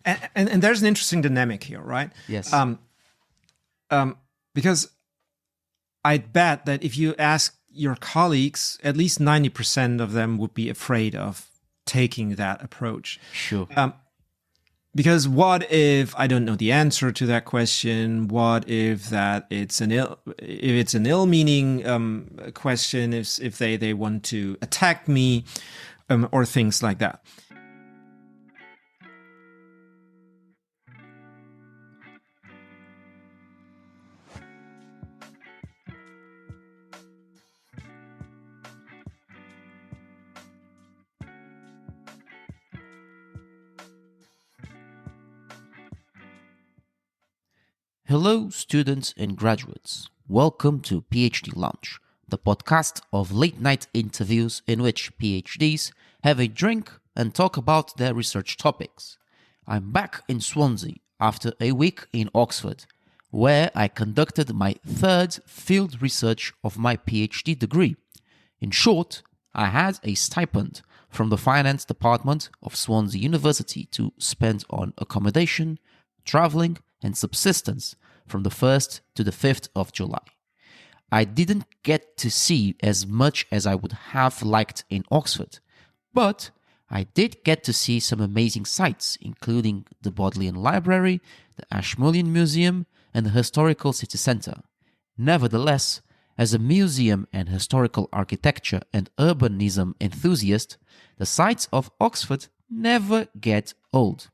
And there's an interesting dynamic here, right? Yes. Because I'd bet that if you ask your colleagues, at least 90% of them would be afraid of taking that approach. Sure. Because what if I don't know the answer to that question? What if that it's an ill-meaning question? If they want to attack me, or things like that. Hello, students and graduates. Welcome to PhD Lounge, the podcast of late-night interviews in which PhDs have a drink and talk about their research topics. I'm back in Swansea after a week in Oxford, where I conducted my third field research of my PhD degree. In short, I had a stipend from the finance department of Swansea University to spend on accommodation, traveling, and subsistence from the 1st to the 5th of July. I didn't get to see as much as I would have liked in Oxford, but I did get to see some amazing sites, including the Bodleian Library, the Ashmolean Museum, and the Historical City Centre. Nevertheless, as a museum and historical architecture and urbanism enthusiast, the sights of Oxford never get old.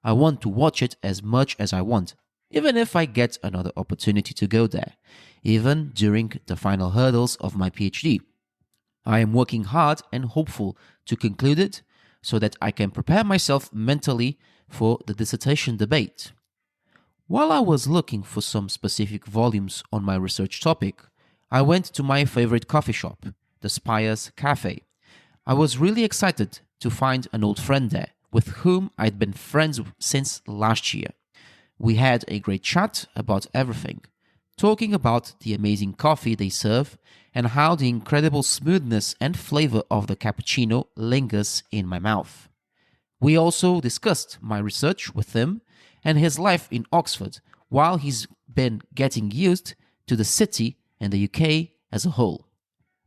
I want to watch it as much as I want, even if I get another opportunity to go there, even during the final hurdles of my PhD. I am working hard and hopeful to conclude it so that I can prepare myself mentally for the dissertation debate. While I was looking for some specific volumes on my research topic, I went to my favorite coffee shop, the Spires Cafe. I was really excited to find an old friend there, with whom I'd been friends since last year. We had a great chat about everything, talking about the amazing coffee they serve and how the incredible smoothness and flavor of the cappuccino lingers in my mouth. We also discussed my research with him and his life in Oxford while he's been getting used to the city and the UK as a whole.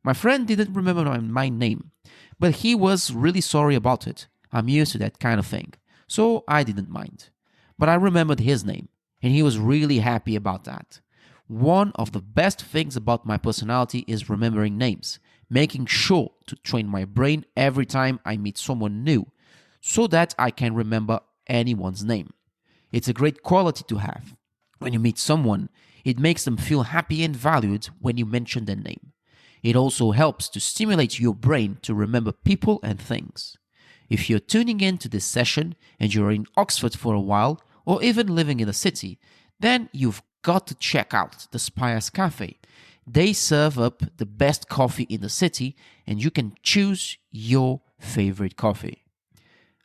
My friend didn't remember my name, but he was really sorry about it. I'm used to that kind of thing, so I didn't mind. But I remembered his name, and he was really happy about that. One of the best things about my personality is remembering names, making sure to train my brain every time I meet someone new, so that I can remember anyone's name. It's a great quality to have. When you meet someone, it makes them feel happy and valued when you mention their name. It also helps to stimulate your brain to remember people and things. If you're tuning in to this session and you're in Oxford for a while, or even living in the city, then you've got to check out the Spires Cafe. They serve up the best coffee in the city, and you can choose your favorite coffee.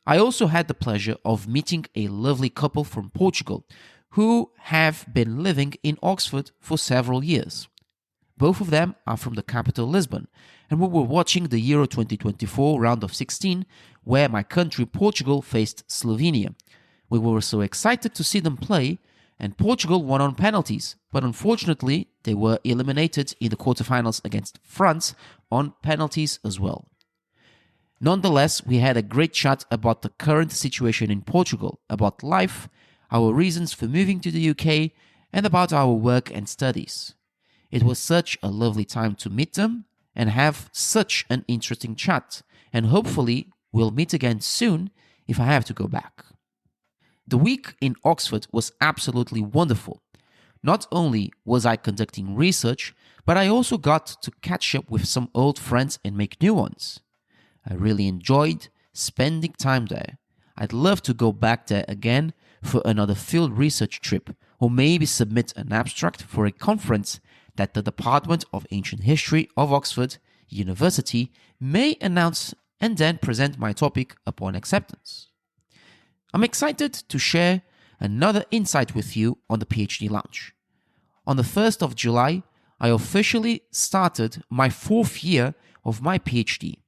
I also had the pleasure of meeting a lovely couple from Portugal who have been living in Oxford for several years. Both of them are from the capital Lisbon, and we were watching the Euro 2024 round of 16, where my country, Portugal, faced Slovenia. We were so excited to see them play, and Portugal won on penalties, but unfortunately, they were eliminated in the quarterfinals against France on penalties as well. Nonetheless, we had a great chat about the current situation in Portugal, about life, our reasons for moving to the UK, and about our work and studies. It was such a lovely time to meet them and have such an interesting chat, and hopefully we'll meet again soon if I have to go back. The week in Oxford was absolutely wonderful. Not only was I conducting research, but I also got to catch up with some old friends and make new ones. I really enjoyed spending time there. I'd love to go back there again for another field research trip, or maybe submit an abstract for a conference that the Department of Ancient History of Oxford University may announce and then present my topic upon acceptance. I'm excited to share another insight with you on the PhD Lounge. On the 1st of July, I officially started my 4th year of my PhD.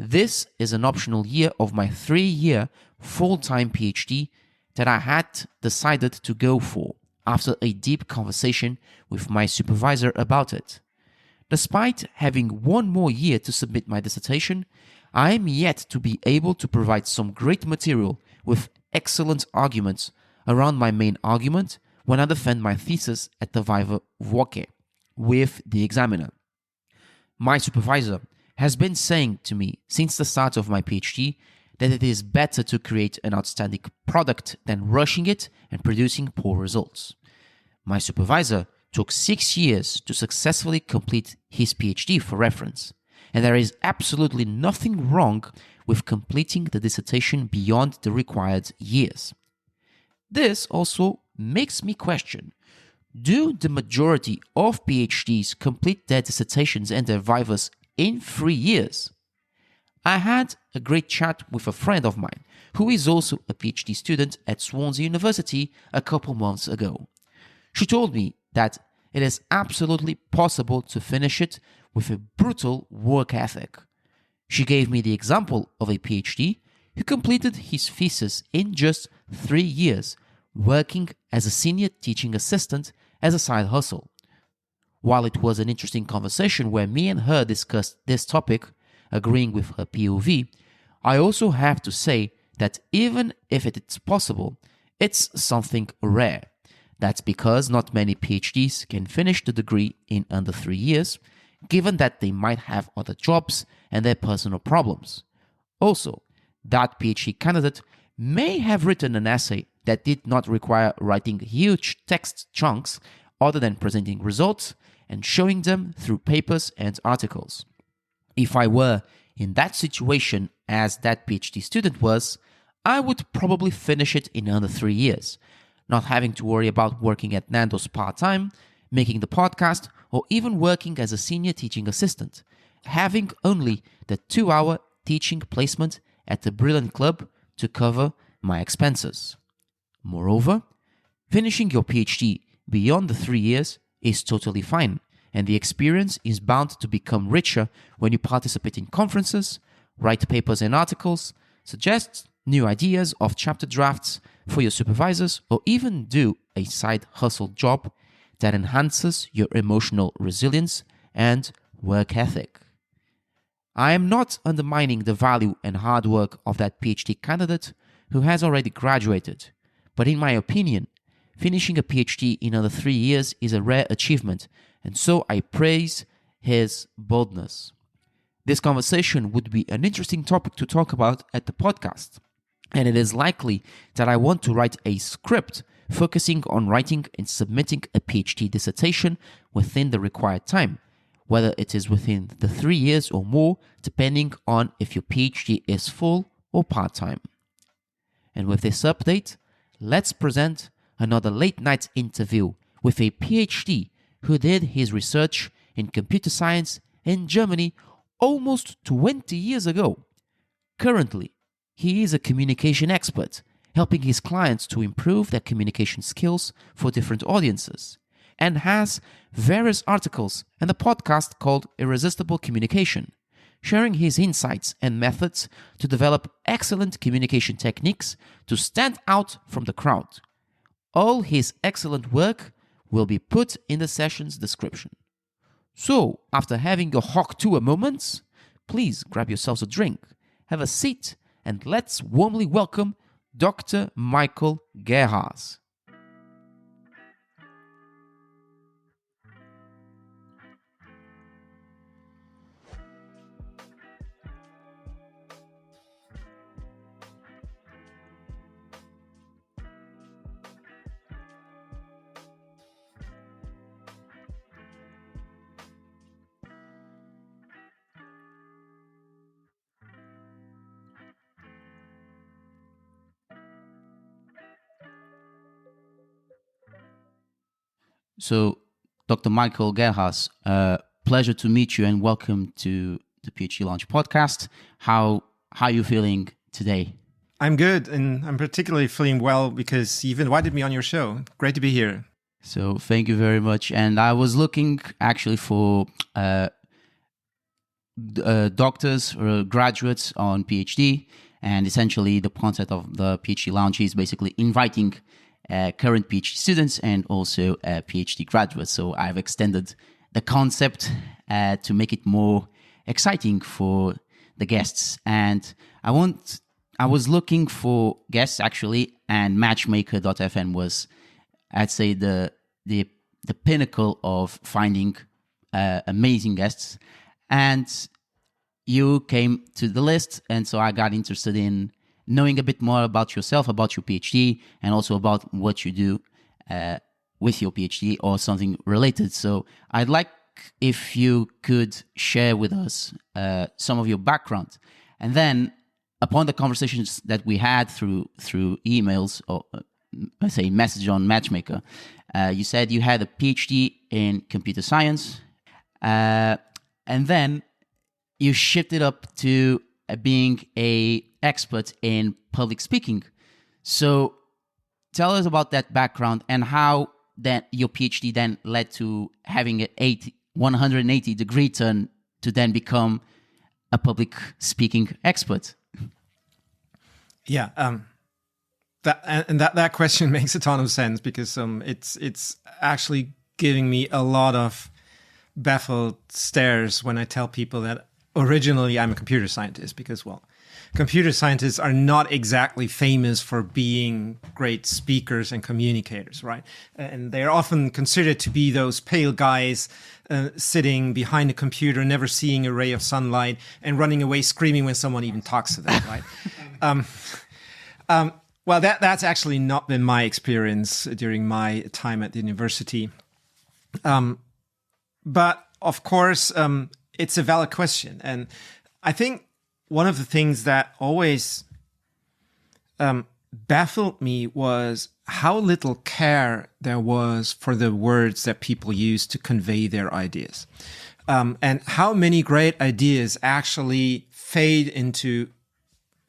This is an optional year of my 3-year full-time PhD that I had decided to go for after a deep conversation with my supervisor about it. Despite having one more year to submit my dissertation, I am yet to be able to provide some great material with excellent arguments around my main argument when I defend my thesis at the Viva Voce with the examiner. My supervisor has been saying to me since the start of my PhD that it is better to create an outstanding product than rushing it and producing poor results. My supervisor took 6 years to successfully complete his PhD for reference, and there is absolutely nothing wrong with completing the dissertation beyond the required years. This also makes me question, do the majority of PhDs complete their dissertations and their vivas in 3 years? I had a great chat with a friend of mine who is also a PhD student at Swansea University a couple months ago. She told me that it is absolutely possible to finish it with a brutal work ethic. She gave me the example of a PhD who completed his thesis in just 3 years, working as a senior teaching assistant as a side hustle. While it was an interesting conversation where me and her discussed this topic, agreeing with her POV, I also have to say that even if it's possible, it's something rare. That's because not many PhDs can finish the degree in under 3 years, given that they might have other jobs and their personal problems. Also, that PhD candidate may have written an essay that did not require writing huge text chunks other than presenting results and showing them through papers and articles. If I were in that situation as that PhD student was, I would probably finish it in under 3 years, not having to worry about working at Nando's part-time, making the podcast, or even working as a senior teaching assistant, having only the 2-hour teaching placement at the Brilliant Club to cover my expenses. Moreover, finishing your PhD beyond the 3 years is totally fine, and the experience is bound to become richer when you participate in conferences, write papers and articles, suggest new ideas of chapter drafts for your supervisors, or even do a side hustle job that enhances your emotional resilience and work ethic. I am not undermining the value and hard work of that PhD candidate who has already graduated, but in my opinion, finishing a PhD in under 3 years is a rare achievement, and so I praise his boldness. This conversation would be an interesting topic to talk about at the podcast, and it is likely that I want to write a script focusing on writing and submitting a PhD dissertation within the required time, whether it is within the 3 years or more, depending on if your PhD is full or part-time. And with this update, let's present another late-night interview with a PhD who did his research in computer science in Germany almost 20 years ago. Currently, he is a communication expert, helping his clients to improve their communication skills for different audiences, and has various articles and a podcast called Irresistible Communication, sharing his insights and methods to develop excellent communication techniques to stand out from the crowd. All his excellent work will be put in the session's description. So, after having your hock to a moment, please grab yourselves a drink, have a seat, and let's warmly welcome Dr. Michael Gerharz. So, Dr. Michael Gerharz, pleasure to meet you and welcome to the PhD Lounge podcast. How are you feeling today? I'm good, and I'm particularly feeling well because you've invited me on your show. Great to be here. So, thank you very much. And I was looking actually for doctors or graduates on PhD. And essentially, the concept of the PhD Lounge is basically inviting current PhD students and also PhD graduates. So I've extended the concept to make it more exciting for the guests. And I was looking for guests actually, and Matchmaker.fm was, I'd say, the pinnacle of finding amazing guests. And you came to the list, and so I got interested in knowing a bit more about yourself, about your PhD, and also about what you do with your PhD or something related. So I'd like if you could share with us some of your background. And then upon the conversations that we had through emails or let's say message on Matchmaker, you said you had a PhD in computer science, and then you shifted up to being an expert in public speaking. So tell us about that background and how that your PhD then led to having a 180-degree turn to then become a public speaking expert. Yeah, that question makes a ton of sense because it's actually giving me a lot of baffled stares when I tell people that originally I'm a computer scientist because, well, computer scientists are not exactly famous for being great speakers and communicators, right? And they're often considered to be those pale guys sitting behind a computer, never seeing a ray of sunlight and running away screaming when someone even talks to them, right? Well, that's actually not been my experience during my time at the university. But of course, it's a valid question. And I think one of the things that always baffled me was how little care there was for the words that people use to convey their ideas. And how many great ideas actually fade into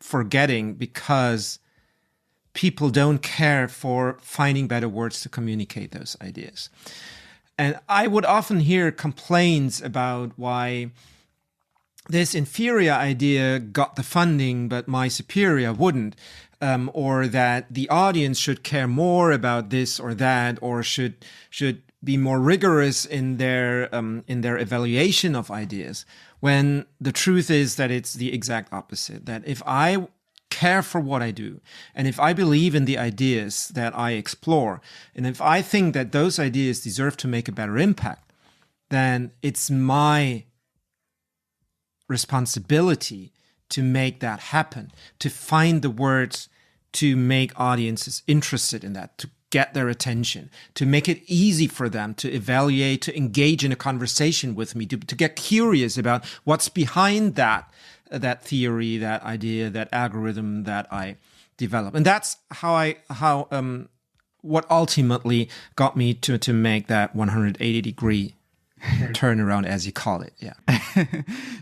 forgetting because people don't care for finding better words to communicate those ideas. And I would often hear complaints about why this inferior idea got the funding, but my superior wouldn't, or that the audience should care more about this or that, or should be more rigorous in their evaluation of ideas. When the truth is that it's the exact opposite. That if I care for what I do, and if I believe in the ideas that I explore, and if I think that those ideas deserve to make a better impact, then it's my responsibility to make that happen, to find the words to make audiences interested in that, to get their attention, to make it easy for them to evaluate, to engage in a conversation with me, to get curious about what's behind that theory, that idea, that algorithm that I develop. And that's what ultimately got me to make that 180-degree turnaround, as you call it. Yeah.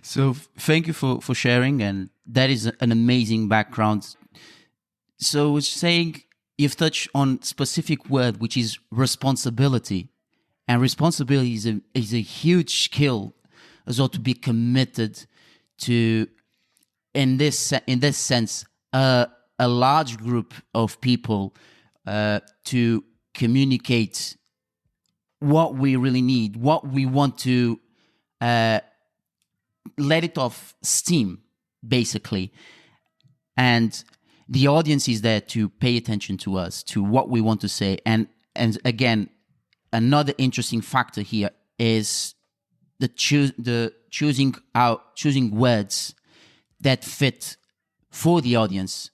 So thank you for sharing, and that is an amazing background. So saying you've touched on specific word, which is responsibility, and responsibility is a huge skill as well, to be committed to, in this sense, a large group of people to communicate what we really need, what we want to let it off steam, basically. And the audience is there to pay attention to us, to what we want to say. And again, another interesting factor here is choosing words that fit for the audience.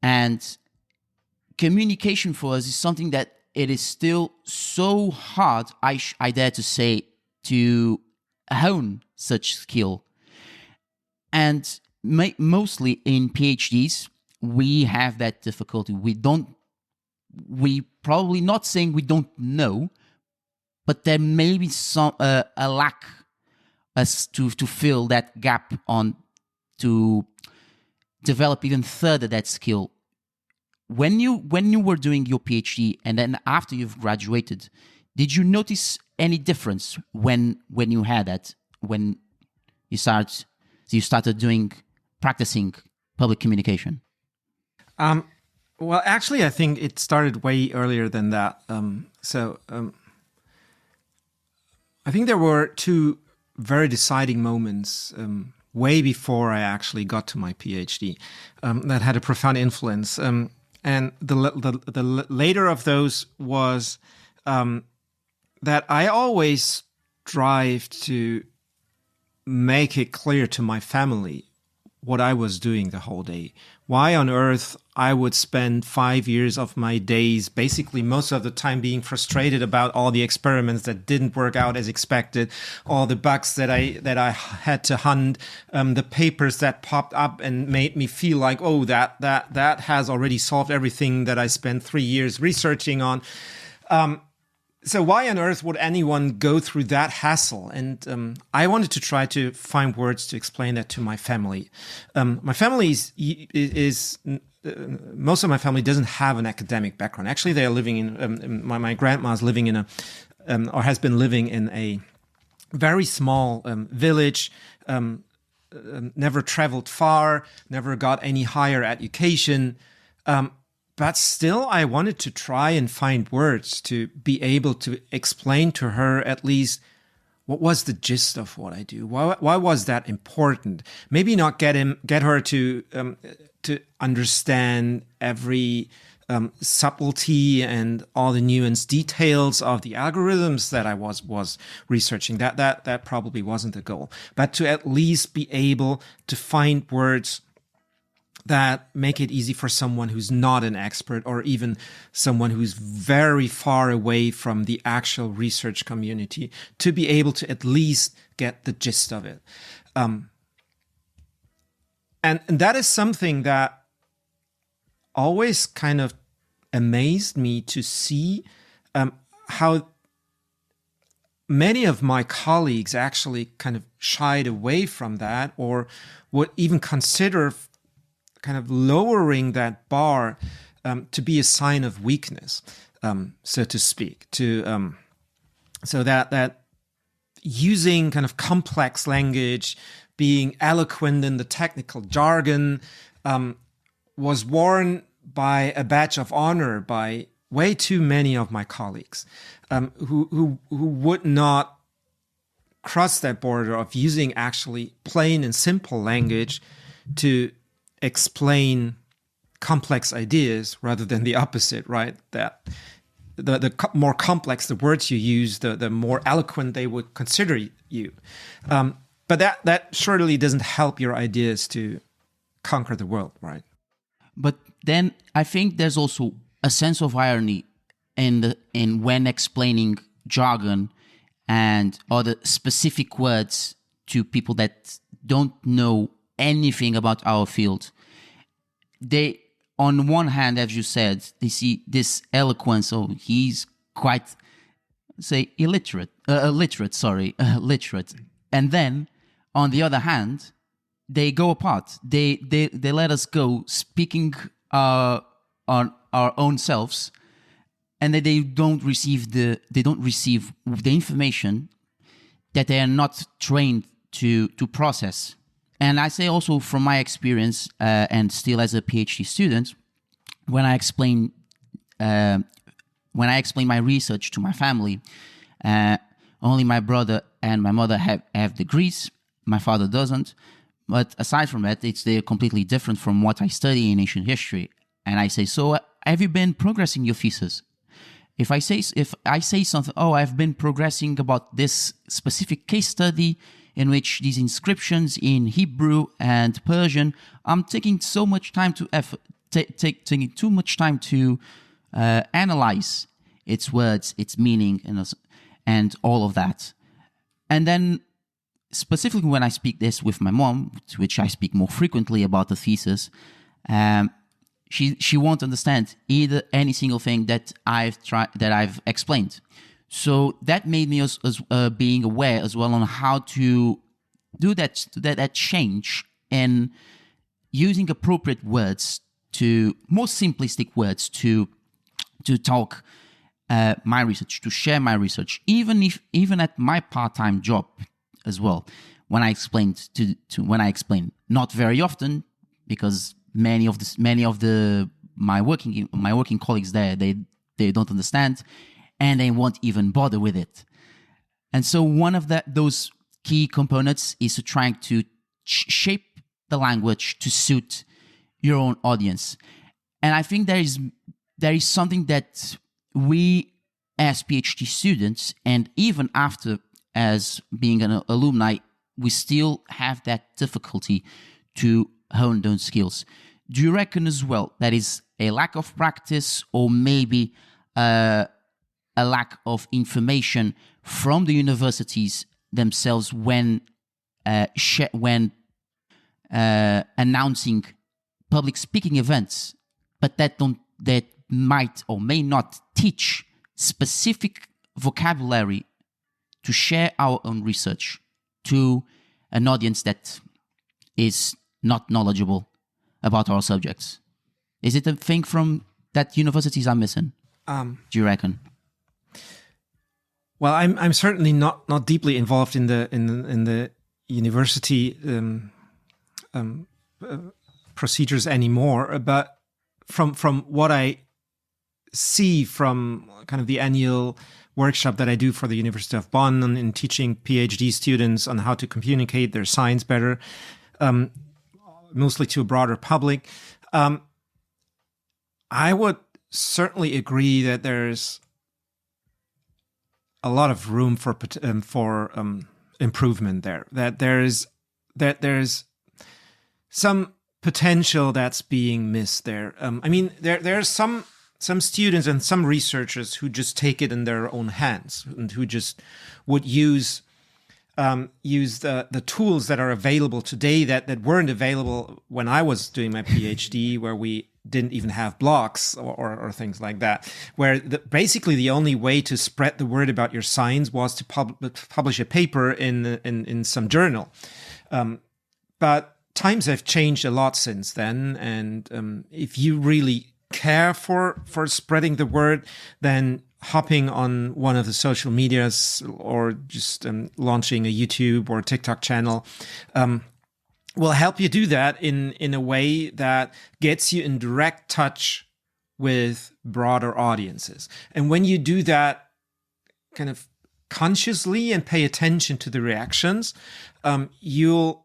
And communication for us is something that it is still so hard, I dare to say, to hone such skill. And mostly in PhDs, we have that difficulty. We probably, not saying we don't know, but there may be a lack as to fill that gap to develop even further that skill. When you were doing your PhD and then after you've graduated, did you notice any difference when you had that? When you started practicing public communication? Well, actually, I think it started way earlier than that. I think there were two very deciding moments way before I actually got to my PhD that had a profound influence. And the later of those was that I always strive to make it clear to my family what I was doing the whole day. Why on earth I would spend 5 years of my days, basically most of the time, being frustrated about all the experiments that didn't work out as expected, all the bugs that I had to hunt, the papers that popped up and made me feel like, oh, that has already solved everything that I spent 3 years researching on. So why on earth would anyone go through that hassle? And I wanted to try to find words to explain that to my family. My family is most of my family doesn't have an academic background. Actually, they are living in my grandma's living in or has been living in a very small village. Never traveled far, never got any higher education. But still, I wanted to try and find words to be able to explain to her at least what was the gist of what I do. Why was that important? Maybe not get her to understand every subtlety and all the nuanced details of the algorithms that I was researching. That probably wasn't the goal. But to at least be able to find words that make it easy for someone who's not an expert, or even someone who's very far away from the actual research community, to be able to at least get the gist of it. And that is something that always kind of amazed me to see how many of my colleagues actually kind of shied away from that, or would even consider kind of lowering that bar to be a sign of weakness, so to speak. So that using kind of complex language, being eloquent in the technical jargon, was worn by a badge of honor by way too many of my colleagues, who would not cross that border of using actually plain and simple language to explain complex ideas, rather than the opposite, right? That the more complex the words you use, the more eloquent they would consider you. But that surely doesn't help your ideas to conquer the world, right? But then I think there's also a sense of irony in when explaining jargon and other specific words to people that don't know anything about our field. They, on one hand, as you said, they see this eloquence. Oh, he's quite, say, literate. And then, on the other hand, they go apart. They let us go speaking on our own selves, and that they don't receive the information that they are not trained to process. And I say also from my experience, and still as a PhD student, when I explain my research to my family, only my brother and my mother have degrees. My father doesn't. But aside from that, they're completely different from what I study in ancient history. And I say, so have you been progressing your thesis? If I say something, oh, I've been progressing about this specific case study in which these inscriptions in Hebrew and Persian, I'm taking so much time to taking too much time to analyze its words, its meaning, and all of that. And then specifically when I speak this with my mom, to which I speak more frequently about the thesis, she won't understand either any single thing that I've explained. So that made me as being aware as well on how to do that change and using appropriate words, to more simplistic words to talk my research, to share my research, even at my part-time job as well. when I explained when I explain, not very often, because many of my working colleagues there, they don't understand, and they won't even bother with it. And so one of those key components is to trying to shape the language to suit your own audience. And I think there is something that we as PhD students, and even after as being an alumni, we still have that difficulty to hone those skills. Do you reckon as well that is a lack of practice, or maybe a lack of information from the universities themselves when announcing public speaking events, but that might or may not teach specific vocabulary to share our own research to an audience that is not knowledgeable about our subjects? Is it a thing from that universities are missing? Do you reckon? Well, I'm certainly not deeply involved in the university procedures anymore, but from what I see from kind of the annual workshop that I do for the University of Bonn in teaching PhD students on how to communicate their science better, mostly to a broader public, I would certainly agree that there's a lot of room for improvement there. That there's some potential that's being missed there. I mean, there's some students and some researchers who just take it in their own hands and who just would use the tools that are available today that weren't available when I was doing my PhD, where we didn't even have blogs or things like that, where basically the only way to spread the word about your science was to publish a paper in some journal. But times have changed a lot since then, and if you really care for spreading the word, then hopping on one of the social medias or just launching a YouTube or TikTok channel will help you do that in a way that gets you in direct touch with broader audiences. And when you do that kind of consciously and pay attention to the reactions, you'll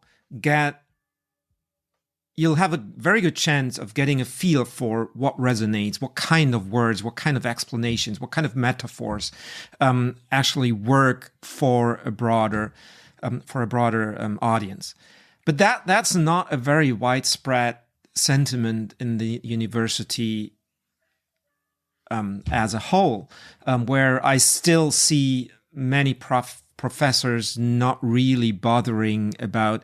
have a very good chance of getting a feel for what resonates, what kind of words, what kind of explanations, what kind of metaphors actually work for a broader audience. But that's not a very widespread sentiment in the university as a whole, where I still see many professors not really bothering about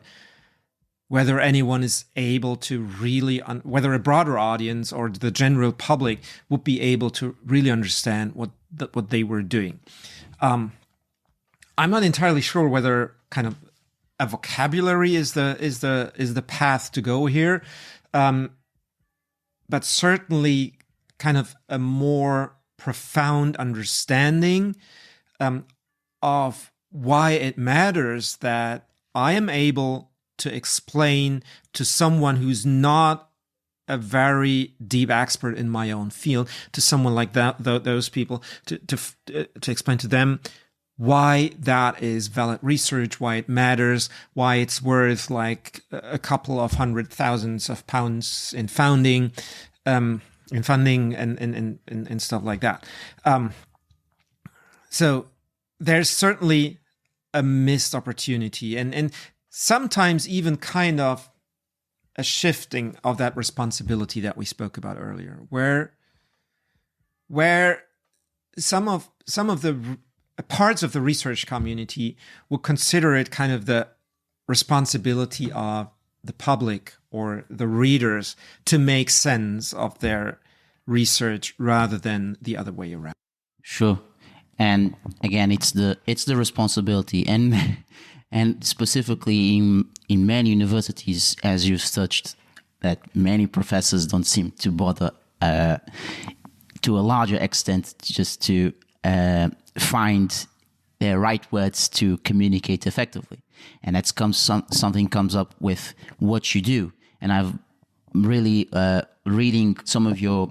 whether anyone is able to really, whether a broader audience or the general public would be able to really understand what they were doing. I'm not entirely sure whether kind of a vocabulary is the path to go here, but certainly kind of a more profound understanding of why it matters that I am able to explain to someone who's not a very deep expert in my own field, to someone like those people, to explain to them why that is valid research, why it matters, why it's worth like a couple of £100,000 in funding, and stuff like that. So there's certainly a missed opportunity, and sometimes even kind of a shifting of that responsibility that we spoke about earlier, where some of the parts of the research community will consider it kind of the responsibility of the public or the readers to make sense of their research rather than the other way around. Sure. And again, it's the responsibility, and specifically in many universities, as you've touched, that many professors don't seem to bother to a larger extent just to find the right words to communicate effectively. and something comes up with what you do. And I've really reading some of your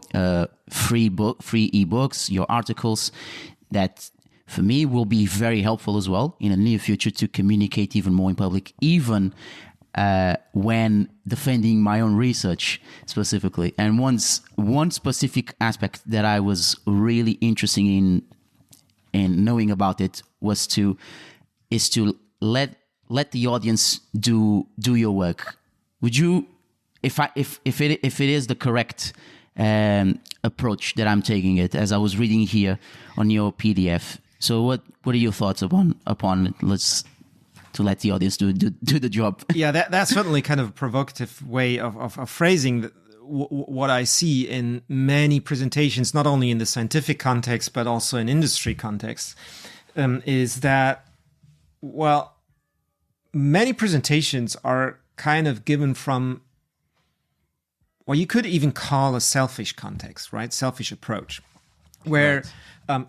free ebooks, your articles, that for me will be very helpful as well in the near future to communicate even more in public, even when defending my own research specifically. And one specific aspect that I was really interested in knowing about it is to let the audience do your work. Would you, if it is the correct approach that I'm taking it, as I was reading here on your PDF? So what are your thoughts upon it? To let the audience do the job. Yeah, that's certainly kind of a provocative way of phrasing what I see in many presentations, not only in the scientific context, but also in industry context, is that, well, many presentations are kind of given from, well, you could even call a selfish context, right? Selfish approach, where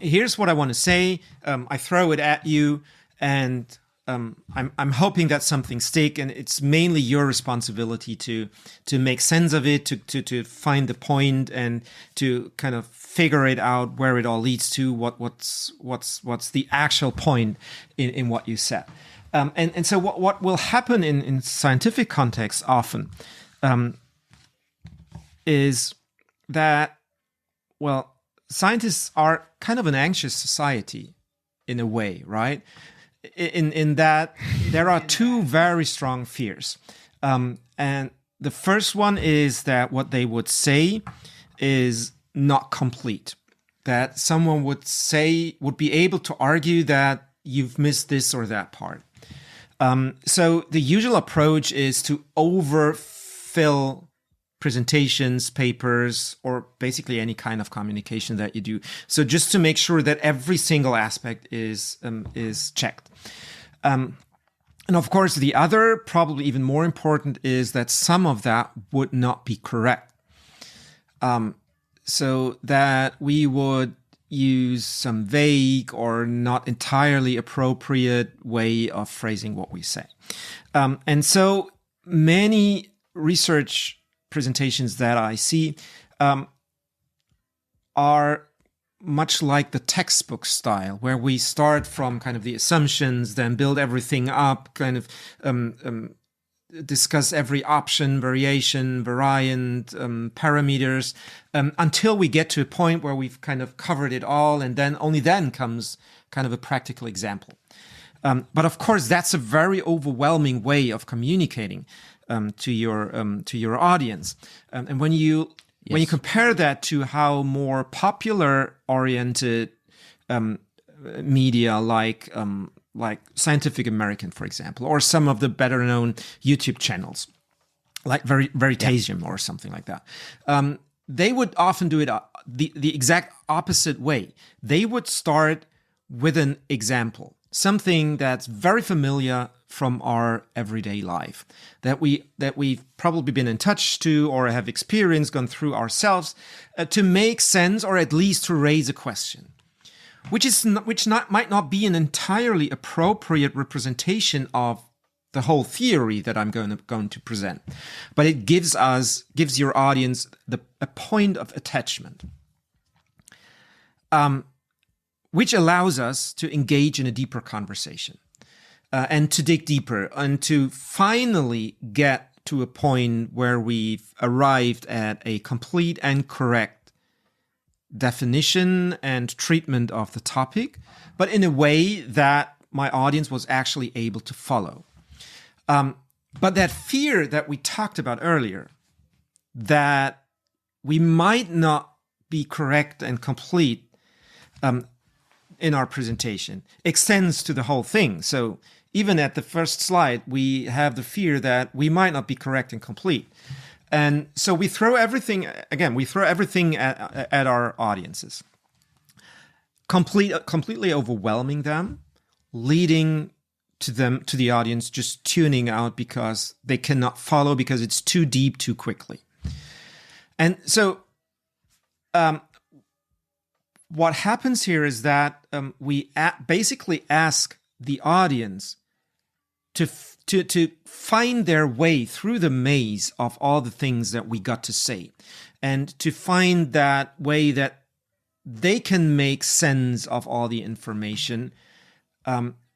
here's what I want to say. I throw it at you, and I'm hoping that something stick, and it's mainly your responsibility to make sense of it, to find the point, and to kind of figure it out where it all leads to, what's the actual point in what you said. And so what will happen in scientific context often is that, well, scientists are kind of an anxious society in a way, right? In that there are two very strong fears. And the first one is that what they would say is not complete. That someone would be able to argue that you've missed this or that part. So the usual approach is to overfill presentations, papers, or basically any kind of communication that you do. So just to make sure that every single aspect is checked. And of course, the other, probably even more important, is that some of that would not be correct. So that we would use some vague or not entirely appropriate way of phrasing what we say. And so many research presentations that I see are much like the textbook style, where we start from kind of the assumptions, then build everything up, kind of discuss every option, variation, variant, parameters, until we get to a point where we've kind of covered it all, and then only then comes kind of a practical example. But of course, that's a very overwhelming way of communicating to your audience. And when you compare that to how more popular oriented media like Scientific American, for example, or some of the better known YouTube channels like Veritasium or something like that, they would often do it the exact opposite way. They would start with an example, something that's very familiar from our everyday life, that we've probably been in touch to or have experienced, gone through ourselves, to make sense or at least to raise a question, which might not be an entirely appropriate representation of the whole theory that I'm going to present, but it gives your audience a point of attachment, which allows us to engage in a deeper conversation. And to dig deeper and to finally get to a point where we've arrived at a complete and correct definition and treatment of the topic, but in a way that my audience was actually able to follow. But that fear that we talked about earlier, that we might not be correct and complete in our presentation, extends to the whole thing. So even at the first slide, we have the fear that we might not be correct and complete. And so we throw everything at our audiences, completely overwhelming them, leading to the audience just tuning out because they cannot follow, because it's too deep too quickly. And so what happens here is that we basically ask the audience to find their way through the maze of all the things that we got to say, and to find that way that they can make sense of all the information,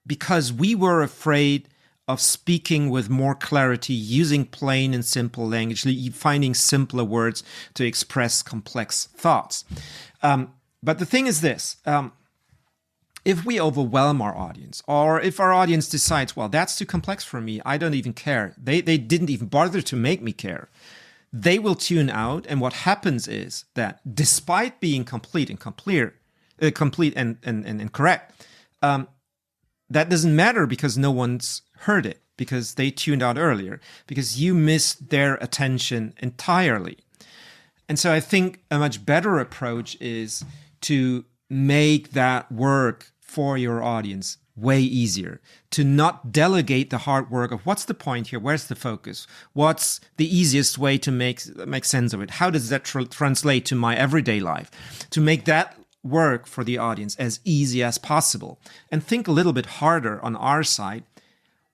because we were afraid of speaking with more clarity, using plain and simple language, finding simpler words to express complex thoughts. But the thing is this. If we overwhelm our audience, or if our audience decides, well, that's too complex for me, I don't even care, they didn't even bother to make me care, they will tune out. And what happens is that despite being complete and correct, that doesn't matter, because no one's heard it, because they tuned out earlier, because you missed their attention entirely. And so I think a much better approach is to make that work for your audience way easier, to not delegate the hard work of what's the point here, where's the focus, what's the easiest way to make sense of it, how does that translate to my everyday life, to make that work for the audience as easy as possible, and think a little bit harder on our side.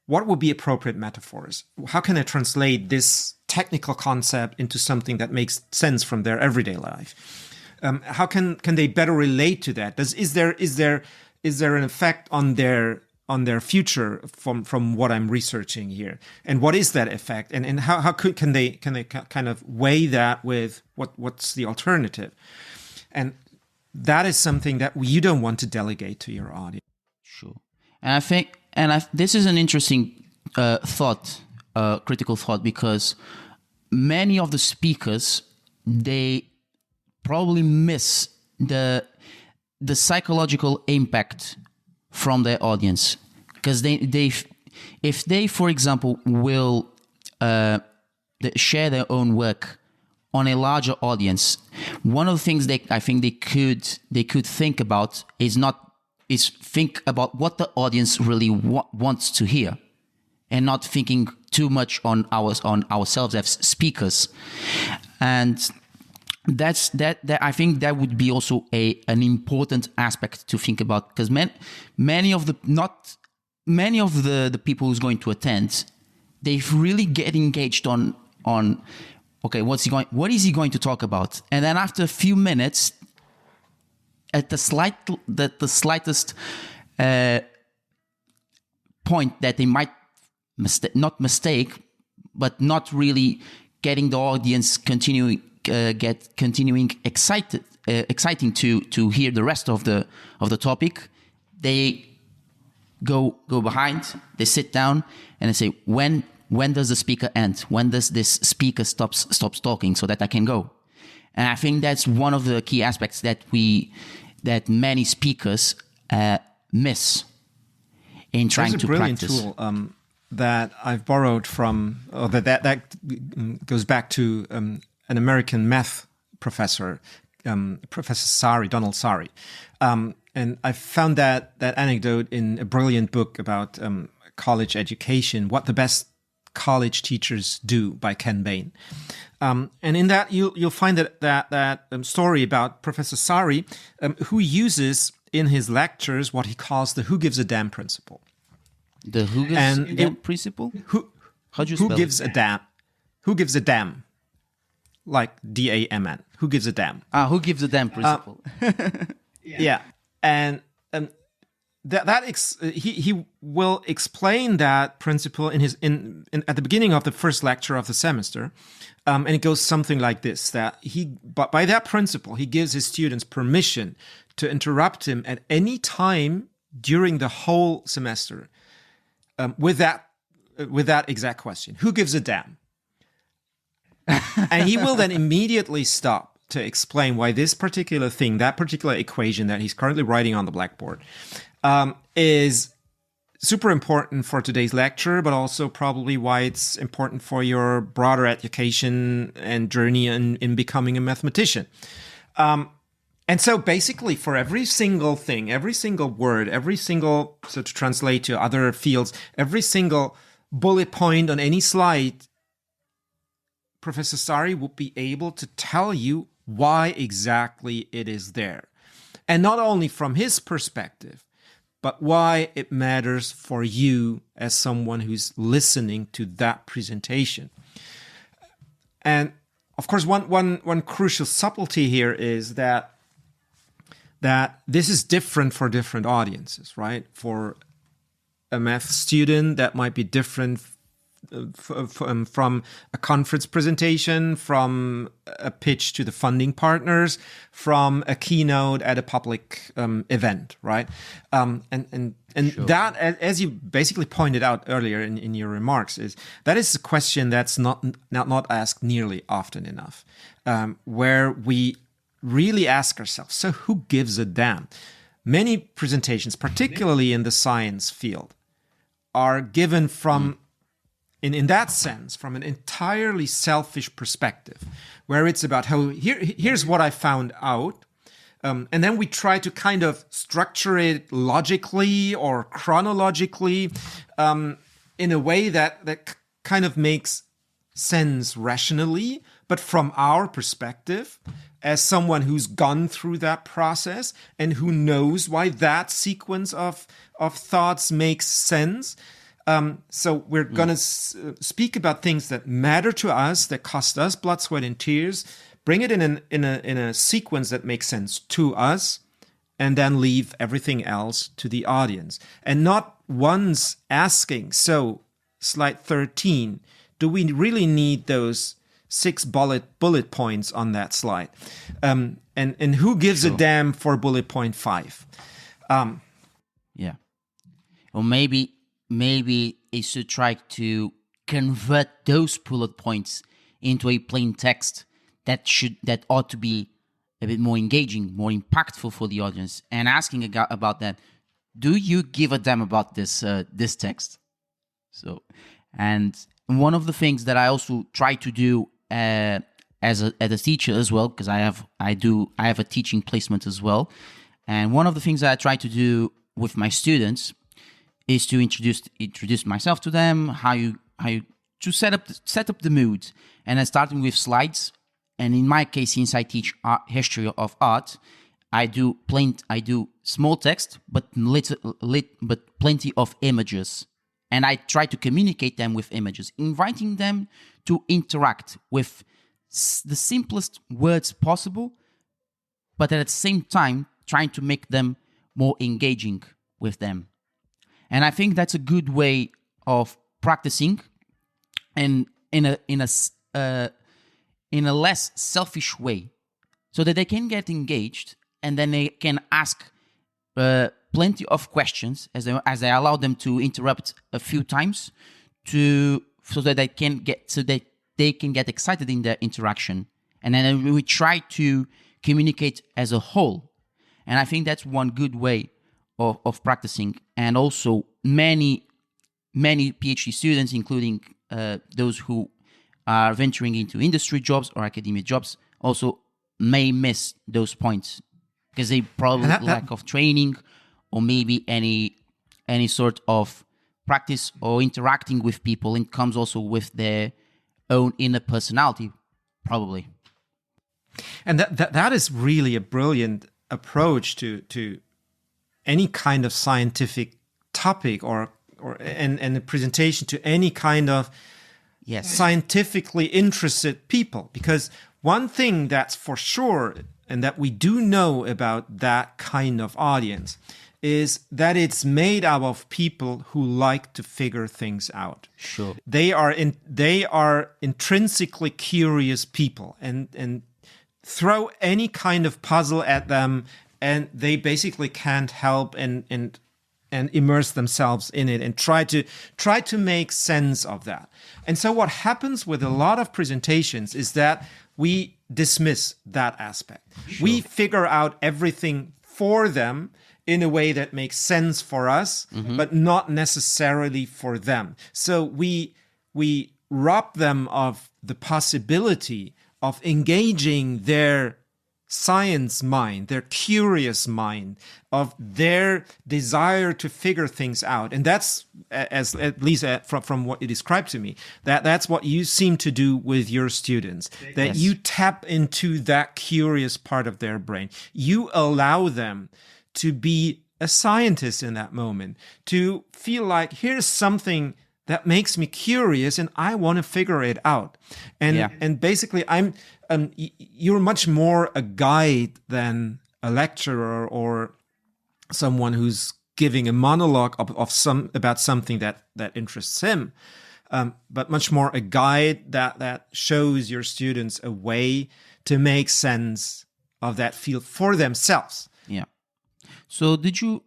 What would be appropriate metaphors? How can I translate this technical concept into something that makes sense from their everyday life? How can they better relate to that? Is there an effect on their future from what I'm researching here? And what is that effect? And how can they kind of weigh that with what's the alternative? And that is something that you don't want to delegate to your audience. Sure. And I think, this is an interesting critical thought, because many of the speakers, they probably miss the psychological impact from their audience, because if they, for example, will share their own work on a larger audience, one of the things that I think they could think about is think about what the audience really wants to hear, and not thinking too much on ourselves as speakers. And that I think that would be also an important aspect to think about, because many of the people who's going to attend, they really get engaged on okay, what is he going to talk about? And then after a few minutes, at the slightest point that they might not mistake, but not really getting the audience continuing exciting to hear the rest of the topic, they go behind, they sit down, and they say, when does the speaker end? When does this speaker stops talking so that I can go? And I think that's one of the key aspects that many speakers miss in trying to practice. There's a brilliant tool that I've borrowed from, or that goes back to an American math professor, Professor Donald Sari. And I found that anecdote in a brilliant book about college education, What the Best College Teachers Do, by Ken Bain. And in that, you'll find that story about Professor Sari, who uses in his lectures what he calls the "who gives a damn" principle. The who gives a damn principle? How do you spell who gives a damn? Who gives a damn? Like DAMN. Who gives a damn? Who gives a damn principle? Yeah. And he will explain that principle in at the beginning of the first lecture of the semester, and it goes something like this: that by that principle, he gives his students permission to interrupt him at any time during the whole semester with that exact question: who gives a damn? And he will then immediately stop to explain why this particular thing, that particular equation that he's currently writing on the blackboard, is super important for today's lecture, but also probably why it's important for your broader education and journey in becoming a mathematician. And so basically for every single thing, every single word, so to translate to other fields, every single bullet point on any slide, Professor Sari will be able to tell you why exactly it is there. And not only from his perspective, but why it matters for you as someone who's listening to that presentation. And of course, one crucial subtlety here is that this is different for different audiences, right? For a math student, that might be different from a conference presentation, from a pitch to the funding partners, from a keynote at a public event, right? And sure. That, as you basically pointed out earlier in your remarks, is a question that's not asked nearly often enough, where we really ask ourselves, so who gives a damn? Many presentations, particularly in the science field, are given from in that sense, from an entirely selfish perspective, where it's about how here's what I found out, and then we try to kind of structure it logically or chronologically in a way that kind of makes sense rationally, but from our perspective, as someone who's gone through that process and who knows why that sequence of thoughts makes sense. So we're going to speak about things that matter to us, that cost us blood, sweat, and tears, bring it in a sequence that makes sense to us, and then leave everything else to the audience. And not once asking, so slide 13, do we really need those 6 bullet points on that slide? And who gives a damn for bullet point 5? Yeah. Or maybe it should try to convert those bullet points into a plain text that ought to be a bit more engaging, more impactful for the audience, and asking about that. Do you give a damn about this text? So, and one of the things that I also try to do as a teacher as well, because I have a teaching placement as well, and one of the things that I try to do with my students is to introduce myself to them, how you to set up the mood, and then starting with slides. And in my case, since I teach history of art, I do small text, but plenty of images, and I try to communicate them with images, inviting them to interact with the simplest words possible, but at the same time trying to make them more engaging with them. And I think that's a good way of practicing, and in a less selfish way, so that they can get engaged, and then they can ask plenty of questions as I allow them to interrupt a few times, so that they can get excited in their interaction, and then we try to communicate as a whole. And I think that's one good way of practicing. And also many PhD students, including those who are venturing into industry jobs or academic jobs, also may miss those points because they probably lack of training, or maybe any sort of practice or interacting with people. It comes also with their own inner personality, probably. And that is really a brilliant approach to any kind of scientific topic or a presentation to any kind of scientifically interested people. Because one thing that's for sure, and that we do know about that kind of audience, is that it's made up of people who like to figure things out. Sure. They are intrinsically curious people, and throw any kind of puzzle at them, and they basically can't help and immerse themselves in it and try to make sense of that. And so what happens with a lot of presentations is that we dismiss that aspect. Sure. We figure out everything for them in a way that makes sense for us, but not necessarily for them. So we rob them of the possibility of engaging their science mind, their curious mind, of their desire to figure things out. And that's, as at least from what you described to me, that's what you seem to do with your students, that you tap into that curious part of their brain. You allow them to be a scientist in that moment, to feel like here's something that makes me curious and I want to figure it out. And basically you're much more a guide than a lecturer or someone who's giving a monologue about something that interests him. But much more a guide that shows your students a way to make sense of that field for themselves. Yeah. So did you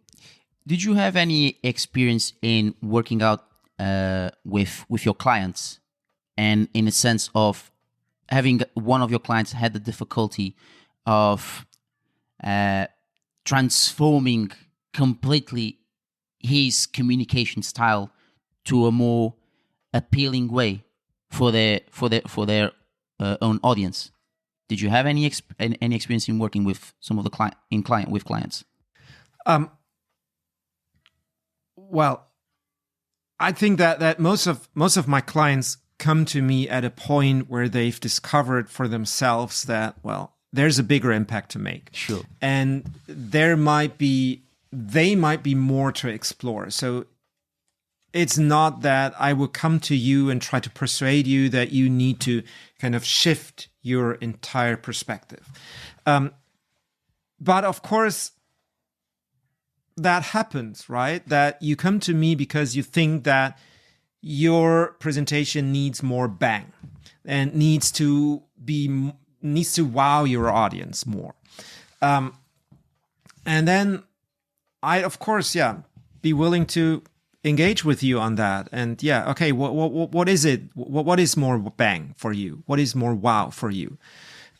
have any experience in working out with your clients, and in a sense of having one of your clients had the difficulty of transforming completely his communication style to a more appealing way for their own audience? Did you have any experience in working with some of the clients? Well, I think that most of my clients come to me at a point where they've discovered for themselves that, well, there's a bigger impact to make. Sure. And they might be more to explore. So it's not that I will come to you and try to persuade you that you need to kind of shift your entire perspective. But of course, that happens, right? That you come to me because you think that your presentation needs more bang and needs to wow your audience more. And then I, of course, be willing to engage with you on that. And okay, what is it? What is more bang for you? What is more wow for you?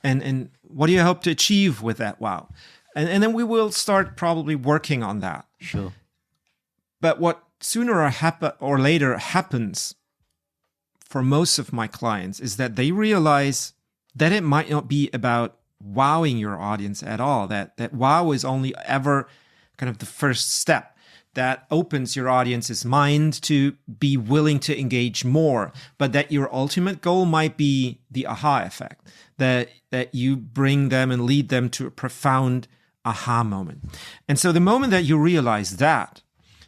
And what do you hope to achieve with that wow? And then we will start probably working on that. Sure. But what sooner or later happens for most of my clients is that they realize that it might not be about wowing your audience at all. That wow is only ever kind of the first step that opens your audience's mind to be willing to engage more, but that your ultimate goal might be the aha effect, that you bring them and lead them to a profound aha moment. And so the moment that you realize that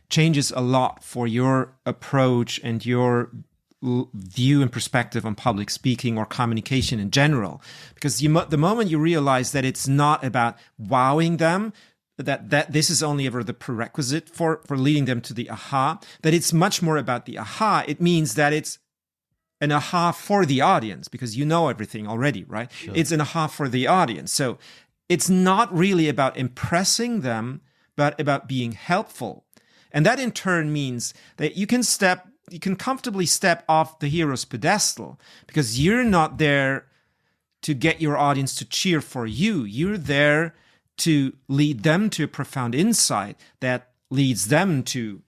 changes a lot for your approach and your view and perspective on public speaking or communication in general. Because the moment you realize that it's not about wowing them, that this is only ever the prerequisite for leading them to the aha, that it's much more about the aha. It means that it's an aha for the audience because you know everything already, right? Sure. It's an aha for the audience. So it's not really about impressing them, but about being helpful. And that in turn means that you can comfortably step off the hero's pedestal because you're not there to get your audience to cheer for you. You're there to lead them to a profound insight that leads them to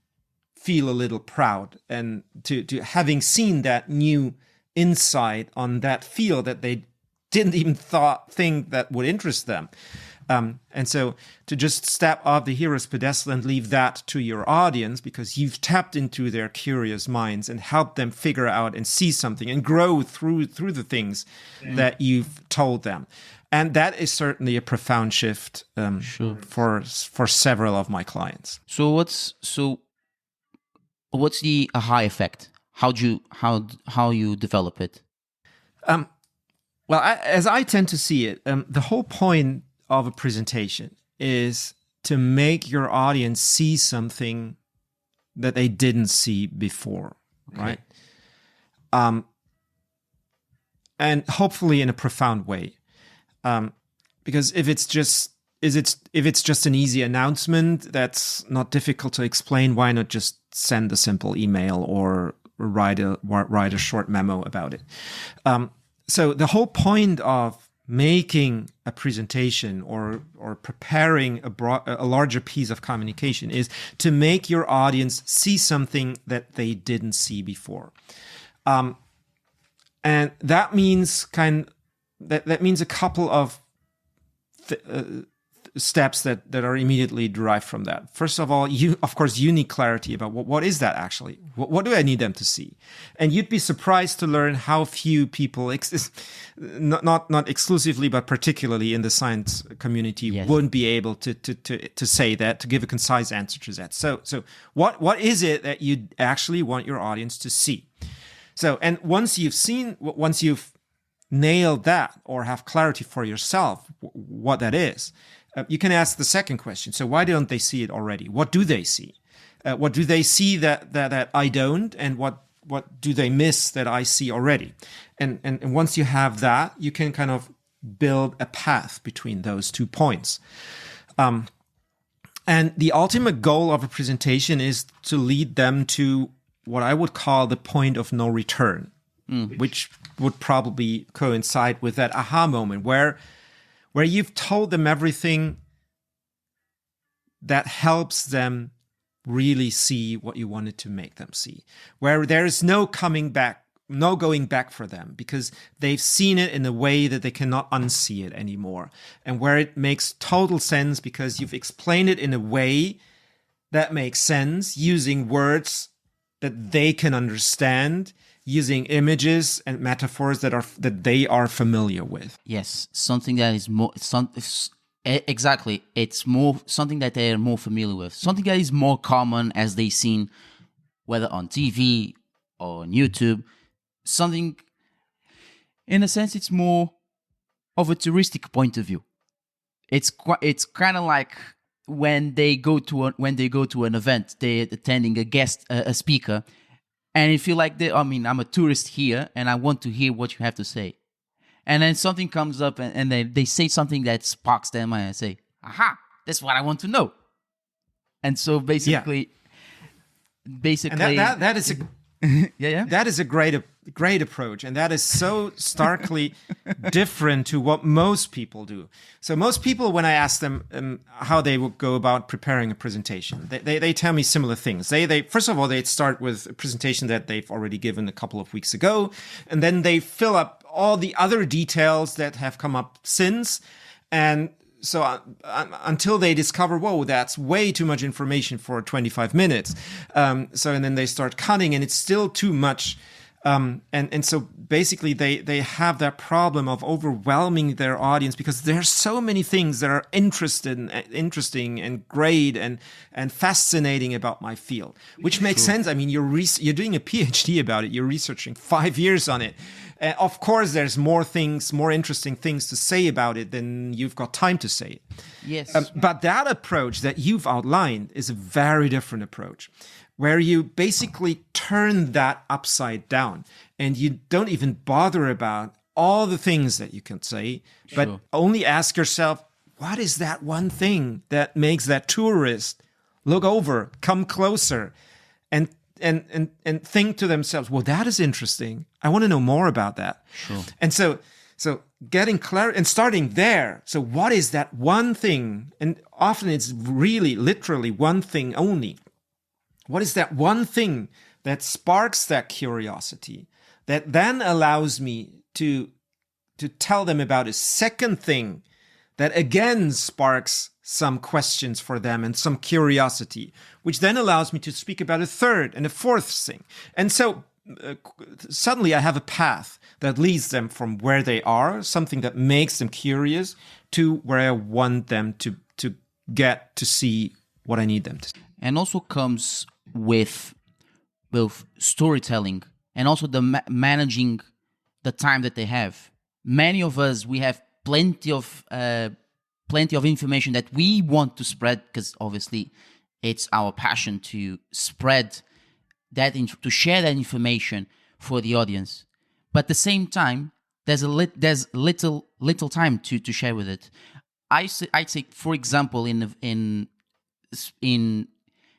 feel a little proud and to having seen that new insight on that field that they didn't even think that would interest them. And so to just step off the hero's pedestal and leave that to your audience because you've tapped into their curious minds and helped them figure out and see something and grow through the things that you've told them. And that is certainly a profound shift for several of my clients. So what's the aha effect? How you develop it? Well, as I tend to see it, the whole point of a presentation is to make your audience see something that they didn't see before, right? And hopefully in a profound way. Because if it's just an easy announcement that's not difficult to explain, why not just send a simple email or write a short memo about it? So the whole point of making a presentation or preparing a larger piece of communication is to make your audience see something that they didn't see before, and that means that means a couple of steps that are immediately derived from that. First of all, you need clarity about what is that actually? What do I need them to see? And you'd be surprised to learn how few people, not exclusively, but particularly in the science community, Yes. wouldn't be able to say that, to give a concise answer to that. So what is it that you actually want your audience to see? So, and once you've nailed that or have clarity for yourself what that is, you can ask the second question. So why don't they see it already? What do they see? What do they see that I don't? And what do they miss that I see already? And once you have that, you can kind of build a path between those 2 points. And the ultimate goal of a presentation is to lead them to what I would call the point of no return, which would probably coincide with that aha moment where you've told them everything that helps them really see what you wanted to make them see, where there is no going back for them because they've seen it in a way that they cannot unsee it anymore, and where it makes total sense because you've explained it in a way that makes sense using words that they can understand, using images and metaphors that they are familiar with. Yes, something that is more exactly. It's more something that they are more familiar with. Something that is more common as they've seen, whether on TV or on YouTube. Something, in a sense, it's more of a touristic point of view. It's kind of like when they go to an event, they're attending a speaker. And you feel like I'm a tourist here and I want to hear what you have to say. And then something comes up and they say something that sparks them and I say, aha, that's what I want to know. And so basically, and that is that is a great approach, and that is so starkly different to what most people do. So most people, when I ask them how they would go about preparing a presentation, they tell me similar things. They first of all, they start with a presentation that they've already given a couple of weeks ago, and then they fill up all the other details that have come up since, and so until they discover, whoa, that's way too much information for 25 minutes. And then they start cutting and it's still too much. And so basically they have that problem of overwhelming their audience because there's so many things that are interesting and great and fascinating about my field, which makes sense. I mean, you're doing a PhD about it. You're researching 5 years on it. Of course, there's more interesting things to say about it than you've got time to say it. Yes. But that approach that you've outlined is a very different approach, where you basically turn that upside down and you don't even bother about all the things that you can say, but only ask yourself, what is that one thing that makes that tourist look over, come closer, and think to themselves, well, that is interesting. I want to know more about that. Sure. And so getting clarity and starting there. So what is that one thing? And often it's really literally one thing only. What is that one thing that sparks that curiosity that then allows me to tell them about a second thing that again sparks some questions for them and some curiosity, which then allows me to speak about a third and a fourth thing. And so suddenly I have a path that leads them from where they are, something that makes them curious, to where I want them to get to see what I need them to see. And also comes with storytelling and also the managing the time that they have. Many of us, we have plenty of information that we want to spread because obviously it's our passion to spread that, to share that information for the audience. But at the same time, there's little time to share with it. I'd say, for example, in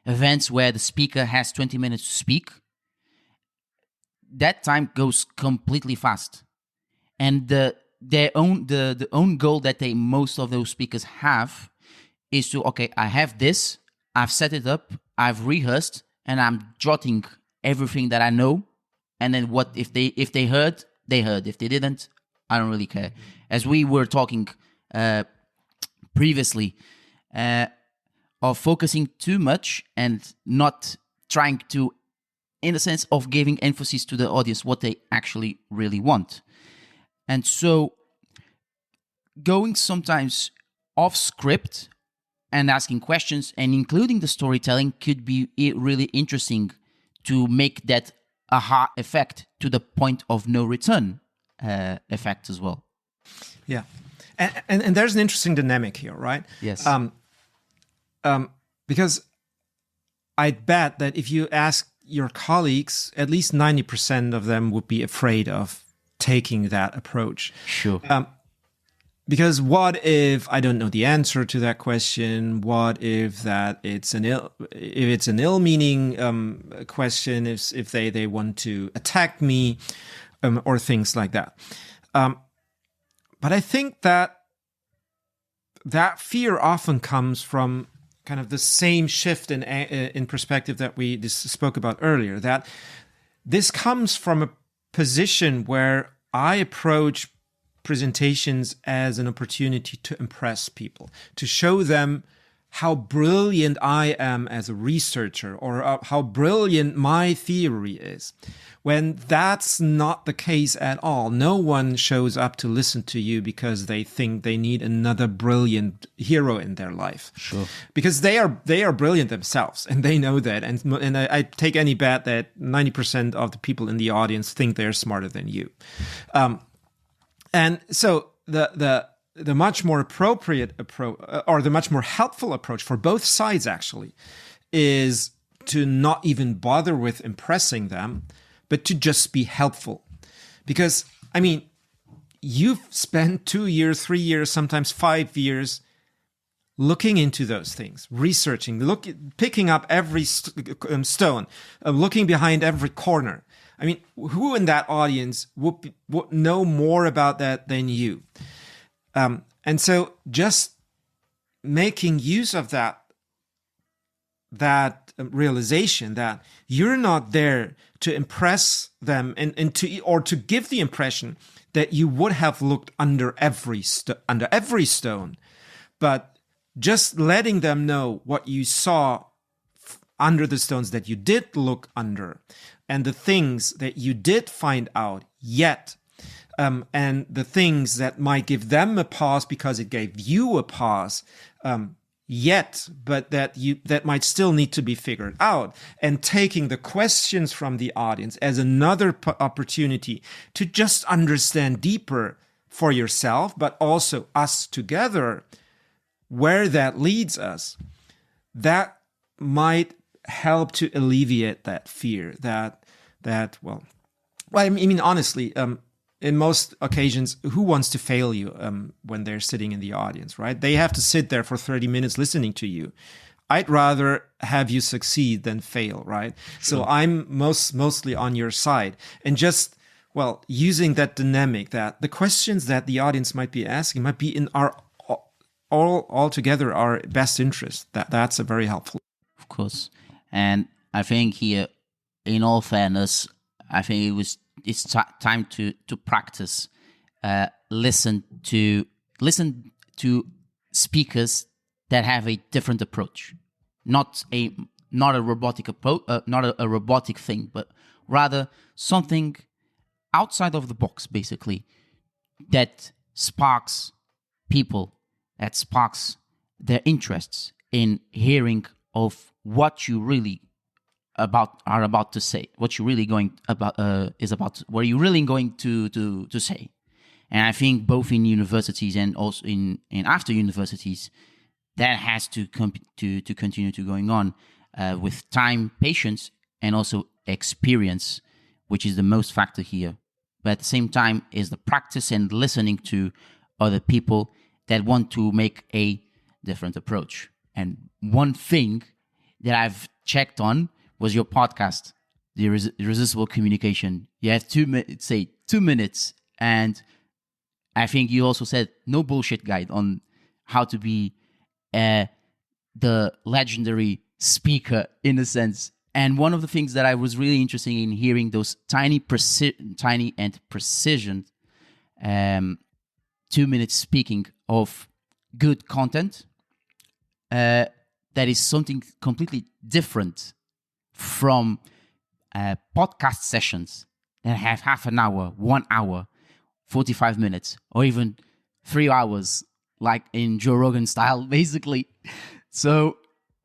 events where the speaker has 20 minutes to speak, that time goes completely fast, and the own goal that most of those speakers have is to, okay, I have this, I've set it up, I've rehearsed, and I'm jotting everything that I know, and then what if they heard, they heard. If they didn't, I don't really care. As we were talking previously, of focusing too much and not trying to, in the sense of giving emphasis to the audience, what they actually really want. And so going sometimes off script and asking questions and including the storytelling could be really interesting to make that aha effect to the point of no return effect as well. Yeah. And there's an interesting dynamic here, right? Yes. Because I'd bet that if you ask your colleagues, at least 90% of them would be afraid of taking that approach. Sure. Because what if I don't know the answer to that question? What if that it's an ill-meaning question? If they want to attack me, or things like that. But I think that fear often comes from kind of the same shift in perspective that we spoke about earlier. That this comes from a position where I approach presentations as an opportunity to impress people, to show them how brilliant I am as a researcher, or how brilliant my theory is, when that's not the case at all. No one shows up to listen to you because they think they need another brilliant hero in their life. Sure. Because they are brilliant themselves, and they know that. And I take any bet that 90% of the people in the audience think they're smarter than you. And so the much more appropriate approach, or the much more helpful approach for both sides actually, is to not even bother with impressing them, but to just be helpful. Because, I mean, you've spent 2 years, 3 years, sometimes 5 years looking into those things, researching, picking up every stone, looking behind every corner. I mean, who in that audience would know more about that than you? And so just making use of that realization that you're not there to impress them and to give the impression that you would have looked under every stone, but just letting them know what you saw under the stones that you did look under, and the things that you did find out yet, and the things that might give them a pause because it gave you a pause yet, but that might still need to be figured out, and taking the questions from the audience as another opportunity to just understand deeper for yourself, but also us together, where that leads us. That might help to alleviate that fear. Well, I mean, honestly, in most occasions, who wants to fail you when they're sitting in the audience, right? They have to sit there for 30 minutes listening to you. I'd rather have you succeed than fail, right? Sure. So I'm mostly on your side, and just, well, using that dynamic, that the questions that the audience might be asking might be in our altogether our best interest. That's a very helpful. Of course. And I think here, in all fairness, I think it's time to practice, listen to speakers that have a different approach, not a robotic approach, not a robotic thing, but rather something outside of the box, basically, that sparks people, that sparks their interests in hearing of what you really are about to say, what you're really going about what you're really going to say. And I think both in universities and also in after universities, that has to continue to going on with time, patience, and also experience, which is the most factor here. But at the same time is the practice and listening to other people that want to make a different approach. And one thing that I've checked on was your podcast, the Irresistible Communication. You have 2 minutes, and I think you also said no bullshit guide on how to be the legendary speaker in a sense. And one of the things that I was really interested in hearing, those tiny and precision 2 minutes speaking of good content that is something completely different from podcast sessions that have half an hour, 1 hour, 45 minutes, or even 3 hours, like in Joe Rogan style, basically. So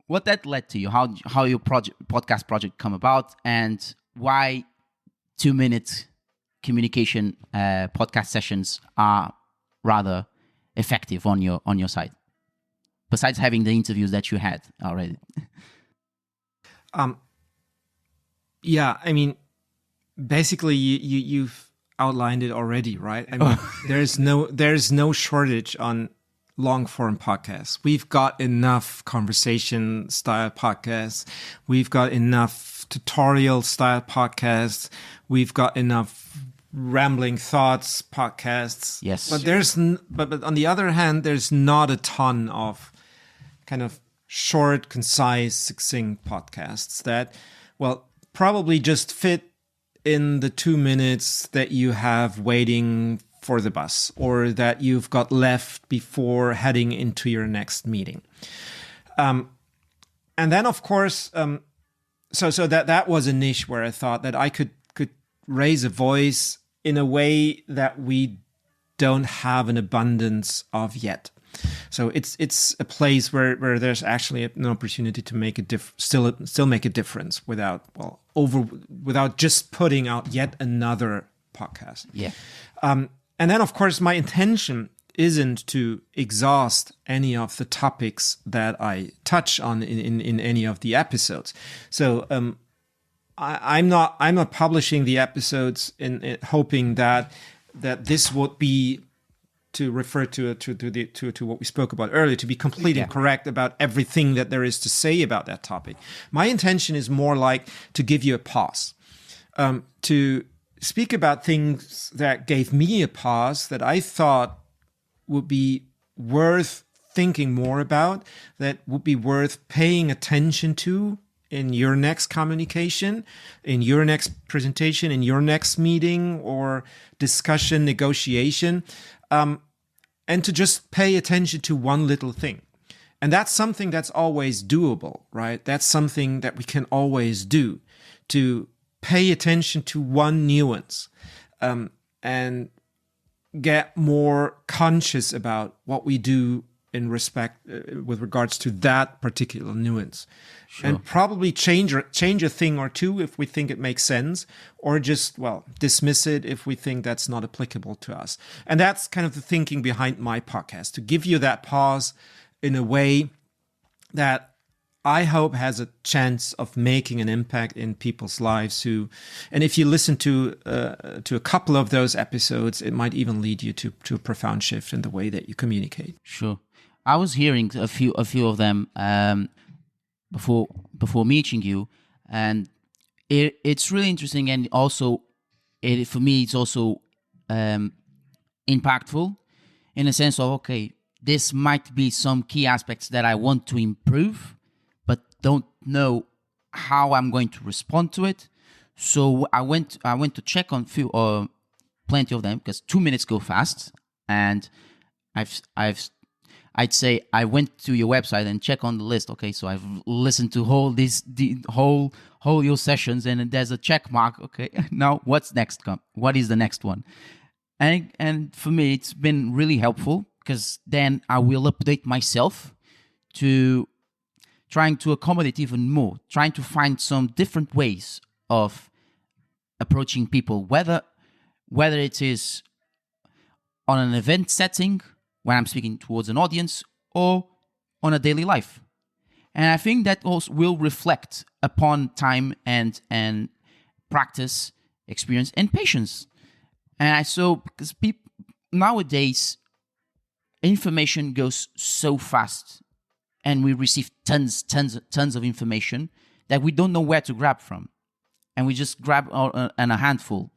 what that led to you, how your podcast project come about, and why 2-minute communication podcast sessions are rather effective on your side, besides having the interviews that you had already. Yeah, I mean, basically you've outlined it already, right? I mean, there's no shortage on long form podcasts. We've got enough conversation style podcasts. We've got enough tutorial style podcasts. We've got enough rambling thoughts podcasts. Yes. But on the other hand, there's not a ton of kind of short, concise, succinct podcasts that, well, probably just fit in the 2 minutes that you have waiting for the bus or that you've got left before heading into your next meeting. And then, of course, so that was a niche where I thought that I could raise a voice in a way that we don't have an abundance of yet. So it's a place where there's actually an opportunity to make still make a difference without just putting out yet another podcast. Yeah. And then, of course, my intention isn't to exhaust any of the topics that I touch on in any of the episodes. So I'm not publishing the episodes in hoping that this would be, to refer to what we spoke about earlier, to be completely correct about everything that there is to say about that topic. My intention is more like to give you a pause, to speak about things that gave me a pause that I thought would be worth thinking more about, that would be worth paying attention to in your next communication, in your next presentation, in your next meeting or discussion, negotiation. And to just pay attention to one little thing. And that's something that's always doable, right? That's something that we can always do, to pay attention to one nuance and get more conscious about what we do in respect with regards to that particular nuance. Sure. And probably change a thing or two if we think it makes sense, or just, dismiss it if we think that's not applicable to us. And that's kind of the thinking behind my podcast, to give you that pause in a way that I hope has a chance of making an impact in people's lives and if you listen to a couple of those episodes, it might even lead you to a profound shift in the way that you communicate. Sure. I was hearing a few of them before meeting you, and it's really interesting, and also for me it's also impactful in a sense of, okay, this might be some key aspects that I want to improve, but don't know how I'm going to respond to it. So I went to check on plenty of them, because 2 minutes go fast, and I'd say I went to your website and check on the list. Okay, so I've listened to whole your sessions, and there's a check mark. Okay, now what's next? What is the next one? And for me, it's been really helpful, because then I will update myself to trying to accommodate even more, trying to find some different ways of approaching people, whether it is on an event setting, when I'm speaking towards an audience, or on a daily life. And I think that also will reflect upon time and practice, experience, and patience. And I saw, because nowadays, information goes so fast, and we receive tons of information that we don't know where to grab from. And we just grab a handful.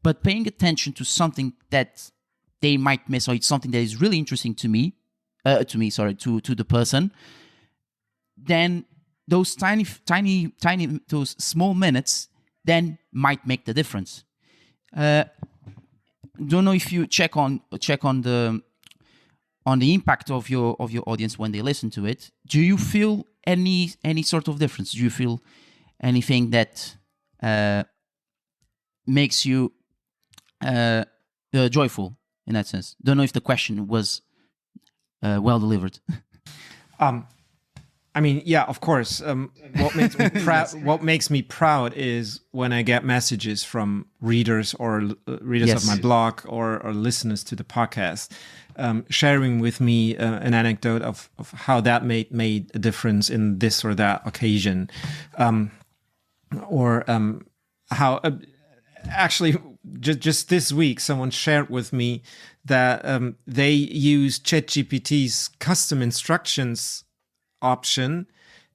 But paying attention to something that they might miss, or it's something that is really interesting to the person, then those tiny, those small minutes then might make the difference. Don't know if you check on the on the impact of your audience when they listen to it, do you feel any sort of difference? Do you feel anything that makes you joyful in that sense? Don't know if the question was well delivered. I mean, yeah, of course. What makes me proud? What makes me proud is when I get messages from readers or readers of my blog or listeners to the podcast, sharing with me an anecdote of how that made a difference in this or that occasion, or how actually just this week someone shared with me that they use ChatGPT's custom instructions option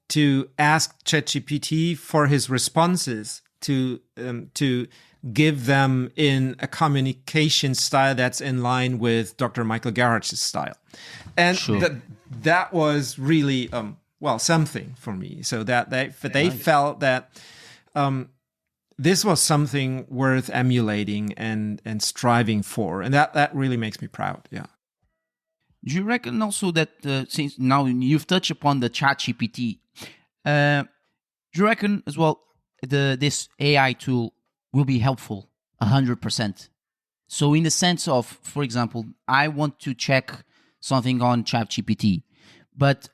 to ask ChatGPT for his responses to give them in a communication style that's in line with Dr. Michael Gerharz's style, and that was really something for me. So that they felt that this was something worth emulating and striving for, and that really makes me proud. Yeah. Do you reckon also that since now you've touched upon the ChatGPT, do you reckon as well this AI tool will be helpful 100%? So in the sense of, for example, I want to check something on ChatGPT, but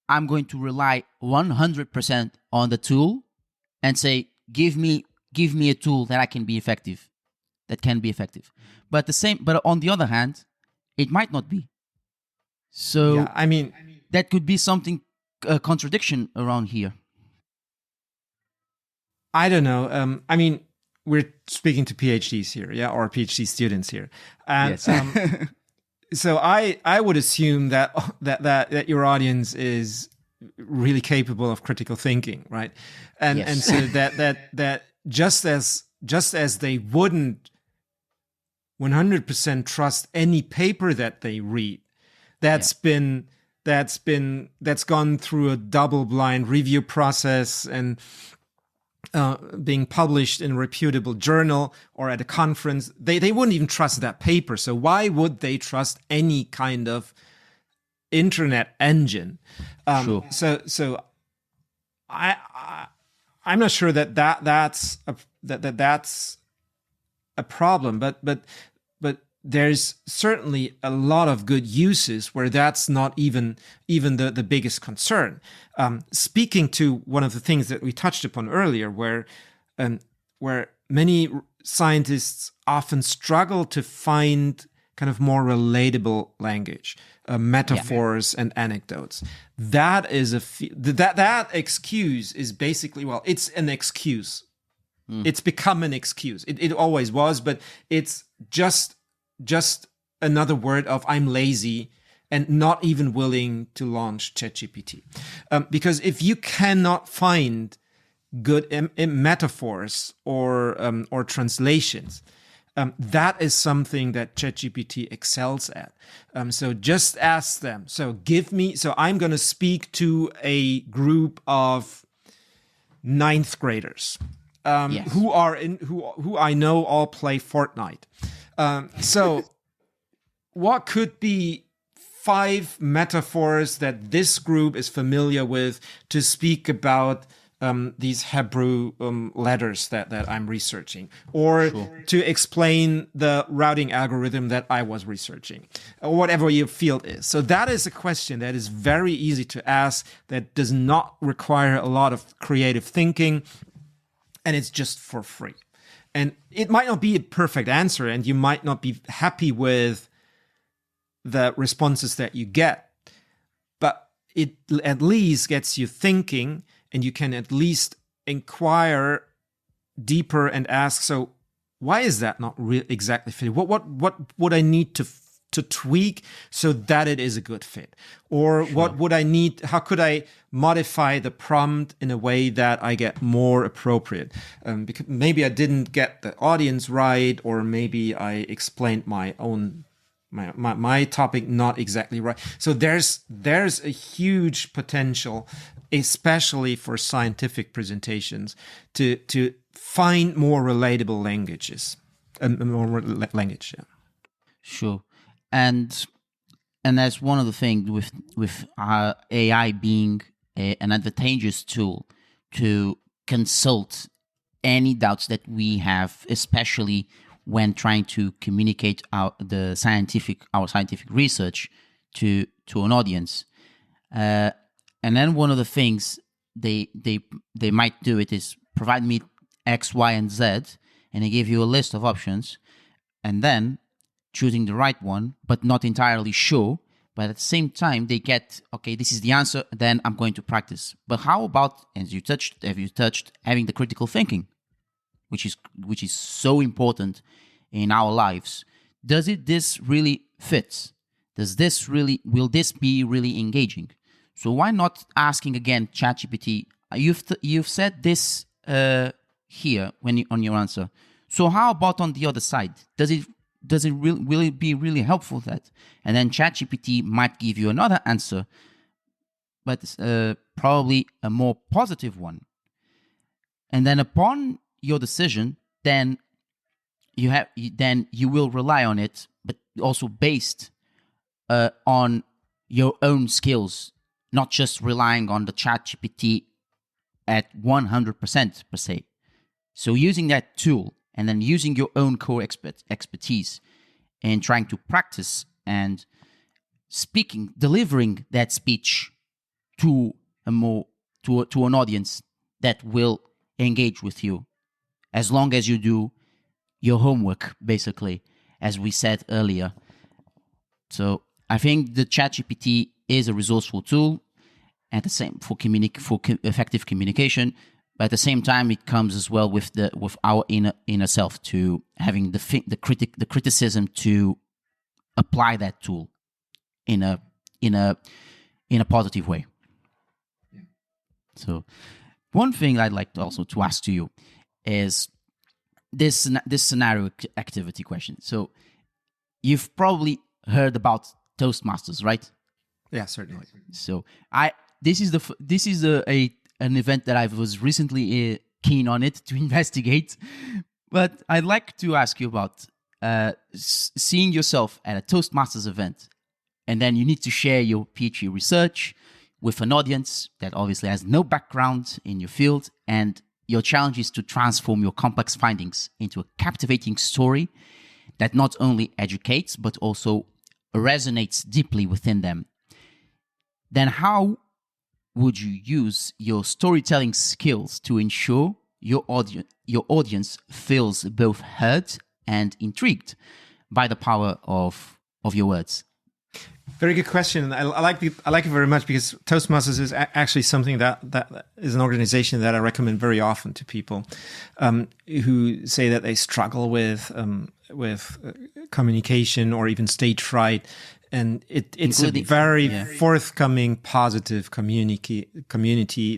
I'm going to rely 100% on the tool and say, give me a tool that can be effective. But on the other hand, it might not be. So yeah, I mean, that could be something, a contradiction around here. I don't know. I mean, we're speaking to PhDs here, yeah, or PhD students here, and yes. So I would assume that your audience is really capable of critical thinking, right? And so that just as they wouldn't 100% trust any paper that they read that's gone through a double-blind review process and being published in a reputable journal or at a conference. They wouldn't even trust that paper. So why would they trust any kind of internet engine? So I'm not sure that's a problem, but there's certainly a lot of good uses where that's not even the biggest concern. Speaking to one of the things that we touched upon earlier, where many scientists often struggle to find kind of more relatable language, metaphors and anecdotes. That is that excuse is basically, it's an excuse. It's become an excuse. It always was, but it's just another word of I'm lazy and not even willing to launch ChatGPT. Because if you cannot find good metaphors or translations, that is something that ChatGPT excels at. So just ask them. So I'm going to speak to a group of 9th graders. Who I know all play Fortnite. So what could be 5 metaphors that this group is familiar with to speak about these Hebrew letters that I'm researching, or to explain the routing algorithm that I was researching, or whatever your field is. So that is a question that is very easy to ask, that does not require a lot of creative thinking, and it's just for free. And it might not be a perfect answer, and you might not be happy with the responses that you get, but it at least gets you thinking, and you can at least inquire deeper and ask, so why is that not exactly fitting? What would I need to tweak so that it is a good fit? Or what would I need? How could I modify the prompt in a way that I get more appropriate? Because maybe I didn't get the audience right, or maybe I explained my own my topic not exactly right. So there's a huge potential, especially for scientific presentations, to find more relatable languages and more language. Yeah. Sure. And and that's one of the things with AI being an advantageous tool to consult any doubts that we have, especially when trying to communicate our scientific research to an audience. And then one of the things they might do it is provide me X, Y, and Z, and they give you a list of options, and then choosing the right one, but not entirely sure. But at the same time, they get, okay, this is the answer, then I'm going to practice. But how about, as you touched, having the critical thinking, which is so important in our lives? This really fit? Will this be really engaging? So why not asking again ChatGPT? You've said this here on your answer. So how about on the other side? Will it be really helpful that? And then ChatGPT might give you another answer, but probably a more positive one. And then upon your decision, then you will rely on it, but also based on your own skills, not just relying on the ChatGPT at 100% per se. So using that tool and then using your own core expertise and trying to practice and delivering that speech to an audience that will engage with you, as long as you do your homework, basically, as we said earlier. So I think the ChatGPT is a resourceful tool, at the same for effective communication. But at the same time, it comes as well with our inner self, to having the criticism to apply that tool in a positive way. Yeah. So one thing I'd like to also to ask to you is this scenario activity question. So you've probably heard about Toastmasters, right? Yeah, certainly. So this is an event that I was recently keen on it to investigate, but I'd like to ask you about seeing yourself at a Toastmasters event, and then you need to share your PhD research with an audience that obviously has no background in your field, and your challenge is to transform your complex findings into a captivating story that not only educates but also resonates deeply within them. Then how would you use your storytelling skills to ensure your audience feels both heard and intrigued by the power of your words? Very good question. I like it very much, because Toastmasters is actually something that is an organization that I recommend very often to people who say that they struggle with communication or even stage fright. And it's a very forthcoming, positive community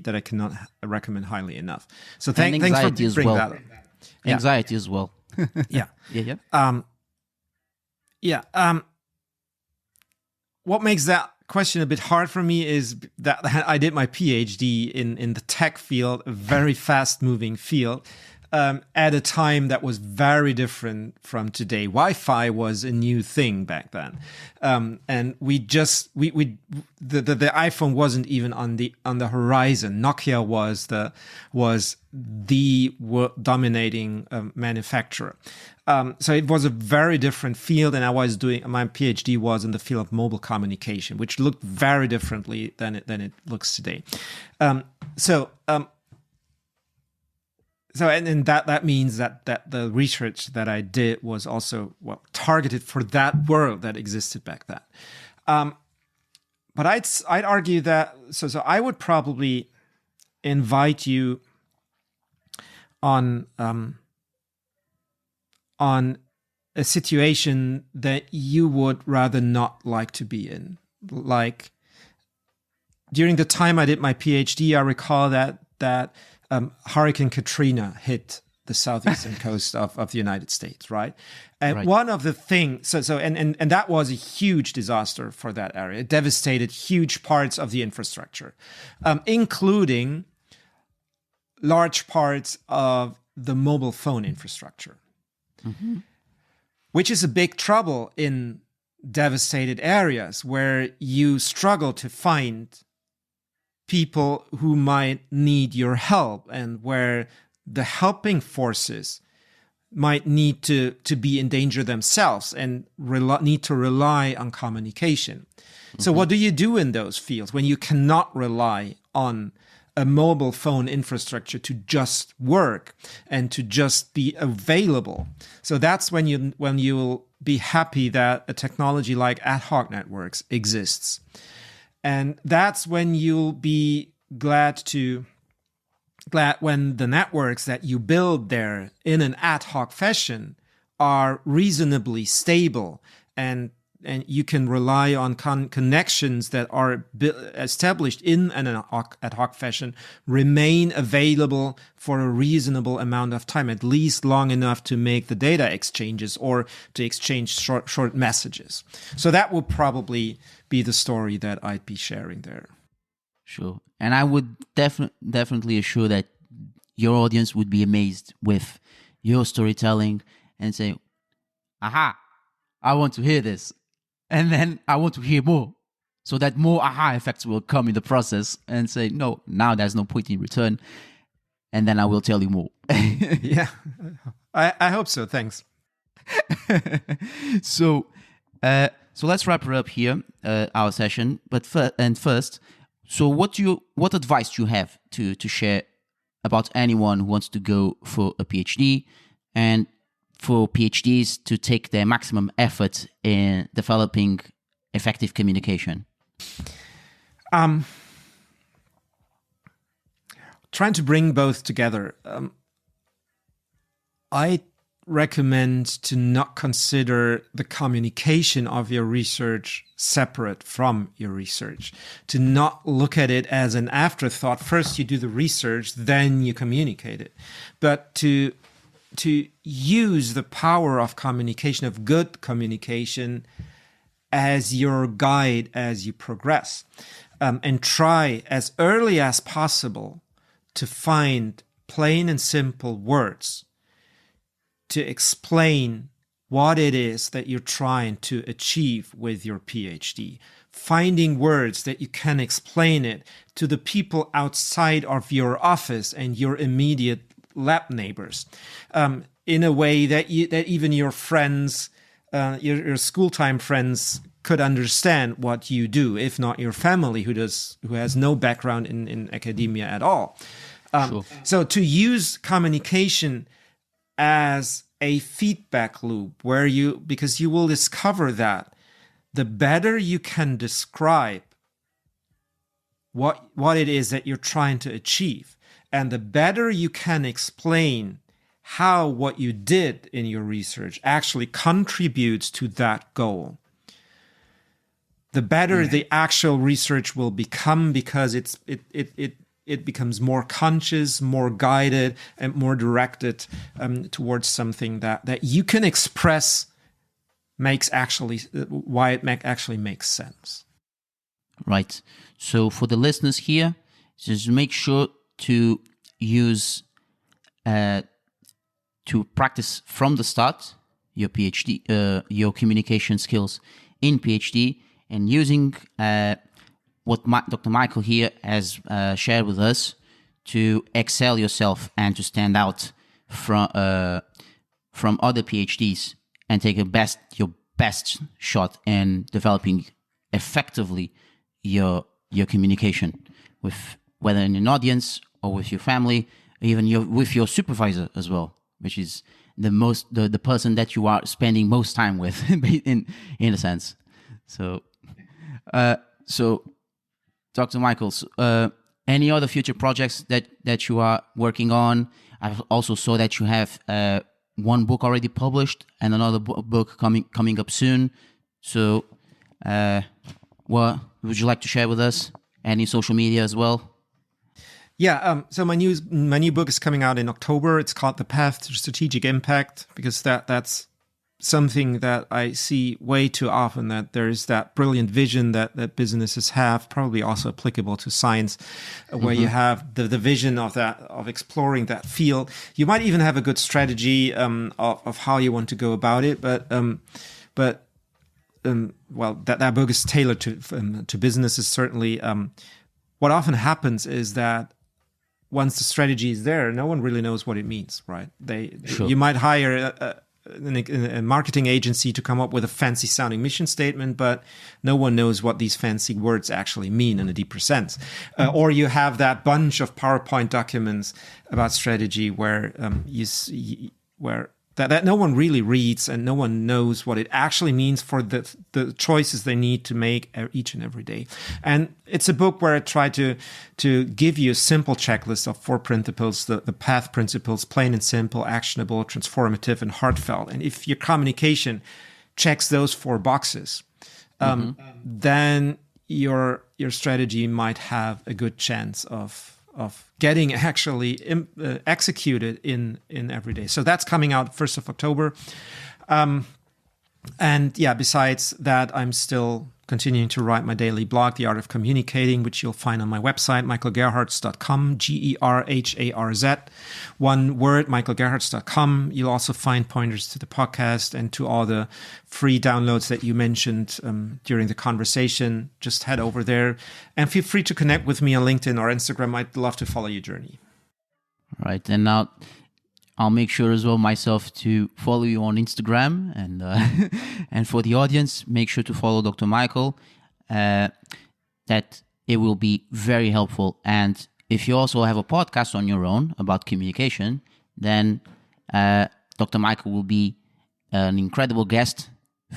that I cannot recommend highly enough. So thanks for bringing that up. Yeah. Anxiety as well. Yeah. Yeah. What makes that question a bit hard for me is that I did my PhD in the tech field, a very fast-moving field, at a time that was very different from today. Wi-Fi was a new thing back then, and the iPhone wasn't even on the horizon. Nokia was the dominating manufacturer. So it was a very different field, and my PhD was in the field of mobile communication, which looked very differently than it looks today. So that means that the research that I did was also targeted for that world that existed back then. But I'd argue that so I would probably invite you on a situation that you would rather not like to be in. Like during the time I did my PhD, I recall that Hurricane Katrina hit the southeastern coast of the United States, right? And right. One of the things, and that was a huge disaster for that area. It devastated huge parts of the infrastructure, including large parts of the mobile phone infrastructure, which is a big trouble in devastated areas where you struggle to find people who might need your help, and where the helping forces might need to be in danger themselves and need to rely on communication. So what do you do in those fields when you cannot rely on a mobile phone infrastructure to just work and to just be available? So that's when you'll be happy that a technology like ad hoc networks exists. And that's when you'll be glad when the networks that you build there in an ad hoc fashion are reasonably stable, and you can rely on connections that are established in an ad hoc fashion remain available for a reasonable amount of time, at least long enough to make the data exchanges or to exchange short messages. So that will probably be the story that I'd be sharing there. Sure. And I would definitely assure that your audience would be amazed with your storytelling and say, aha, I want to hear this. And then I want to hear more. So that more aha effects will come in the process and say, no, now there's no point in return. And then I will tell you more. Yeah, I hope so. Thanks. So let's wrap it up here, our session. But first, so what advice do you have to share about anyone who wants to go for a PhD, and for PhDs to take their maximum effort in developing effective communication? Trying to bring both together. I recommend to not consider the communication of your research separate from your research, to not look at it as an afterthought. First you do the research, then you communicate it, but to use the power of communication, of good communication, as your guide as you progress, and try as early as possible to find plain and simple words to explain what it is that you're trying to achieve with your PhD. Finding words that you can explain it to the people outside of your office and your immediate lab neighbors, in a way that even your friends, your school time friends, could understand what you do, if not your family, who has no background in academia at all. Sure. So to use communication as a feedback loop, because you will discover that the better you can describe what it is that you're trying to achieve, and the better you can explain how what you did in your research actually contributes to that goal, the better the actual research will become, because it becomes more conscious, more guided, and more directed towards something that you can express why it actually makes sense. Right. So for the listeners here, just make sure to use to practice from the start your PhD, your communication skills in PhD, and using what Dr. Michael here has shared with us to excel yourself and to stand out from other PhDs and take your best shot in developing effectively your communication, with whether in an audience or with your family, even with your supervisor as well, which is the person that you are spending most time with in a sense. So Dr. Michaels, any other future projects that you are working on? I also saw that you have one book already published and another book coming up soon. So, what would you like to share with us? Any social media as well? Yeah. So my new book is coming out in October. It's called The Path to Strategic Impact, because that's something that I see way too often, that there's that brilliant vision that businesses have, probably also applicable to science, where you have the vision of exploring that field. You might even have a good strategy of how you want to go about it, but that book is tailored to businesses. Certainly, what often happens is that once the strategy is there, no one really knows what it means, right? Sure. You might hire a marketing agency to come up with a fancy sounding mission statement, but no one knows what these fancy words actually mean in a deeper sense. Or you have that bunch of PowerPoint documents about strategy where that no one really reads and no one knows what it actually means for the choices they need to make each and every day. And it's a book where I try to give you a simple checklist of 4 principles, the PATH principles: plain and simple, actionable, transformative, and heartfelt. And if your communication checks those 4 boxes, then your strategy might have a good chance of getting actually executed in every day. So that's coming out 1st of October. And yeah, besides that, I'm still continuing to write my daily blog, The Art of Communicating, which you'll find on my website, michaelgerharz.com, Gerharz. One word, michaelgerharz.com. You'll also find pointers to the podcast and to all the free downloads that you mentioned during the conversation. Just head over there and feel free to connect with me on LinkedIn or Instagram. I'd love to follow your journey. All right. And now I'll make sure as well myself to follow you on Instagram, and and for the audience, make sure to follow Dr. Michael. That it will be very helpful. And if you also have a podcast on your own about communication, then Dr. Michael will be an incredible guest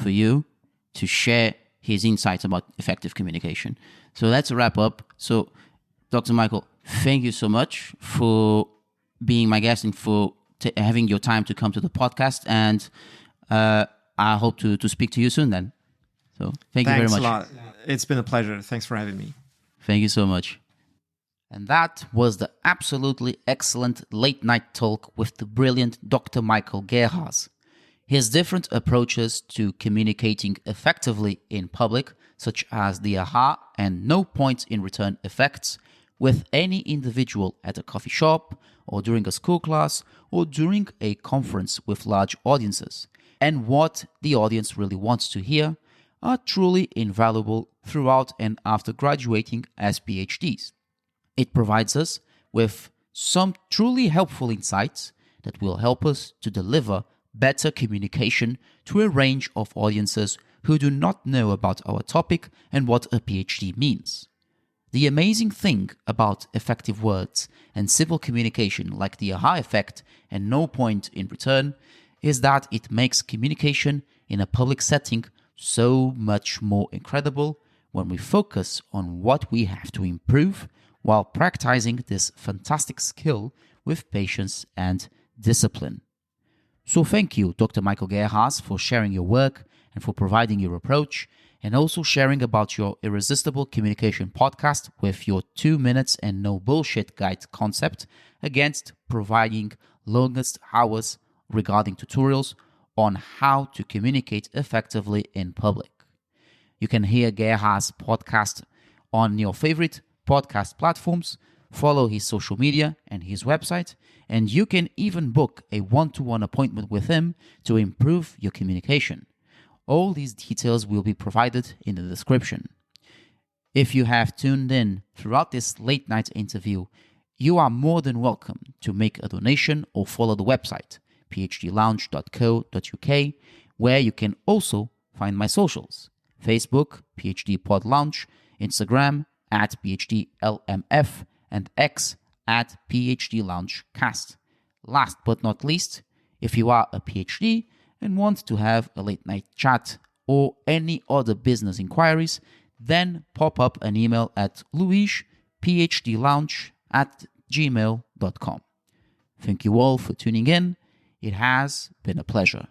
for you to share his insights about effective communication. So that's a wrap up. So, Dr. Michael, thank you so much for being my guest and for having your time to come to the podcast, and I hope to speak to you soon then. So thank you very much. Thanks a lot. It's been a pleasure. Thanks for having me. Thank you so much. And that was the absolutely excellent late night talk with the brilliant Dr. Michael Gerharz. His different approaches to communicating effectively in public, such as the aha and no points in return effects, with any individual at a coffee shop, or during a school class, or during a conference with large audiences, and what the audience really wants to hear, are truly invaluable throughout and after graduating as PhDs. It provides us with some truly helpful insights that will help us to deliver better communication to a range of audiences who do not know about our topic and what a PhD means. The amazing thing about effective words and civil communication like the aha effect and no point in return is that it makes communication in a public setting so much more incredible when we focus on what we have to improve while practicing this fantastic skill with patience and discipline. So thank you, Dr. Michael Gerharz, for sharing your work and for providing your approach, and also sharing about your Irresistible Communication podcast with your 2 minutes and no bullshit guide concept against providing longest hours regarding tutorials on how to communicate effectively in public. You can hear Gerharz podcast on your favorite podcast platforms, follow his social media and his website, and you can even book a one-to-one appointment with him to improve your communication. All these details will be provided in the description. If you have tuned in throughout this late night interview, you are more than welcome to make a donation or follow the website, phdlounge.co.uk, where you can also find my socials, Facebook, PhD Pod Lounge, Instagram, @PhDLMF, and X, @PhDLoungeCast. Last but not least, if you are a PhD and want to have a late night chat or any other business inquiries, then pop up an email at luisphdlounge@gmail.com. Thank you all for tuning in. It has been a pleasure.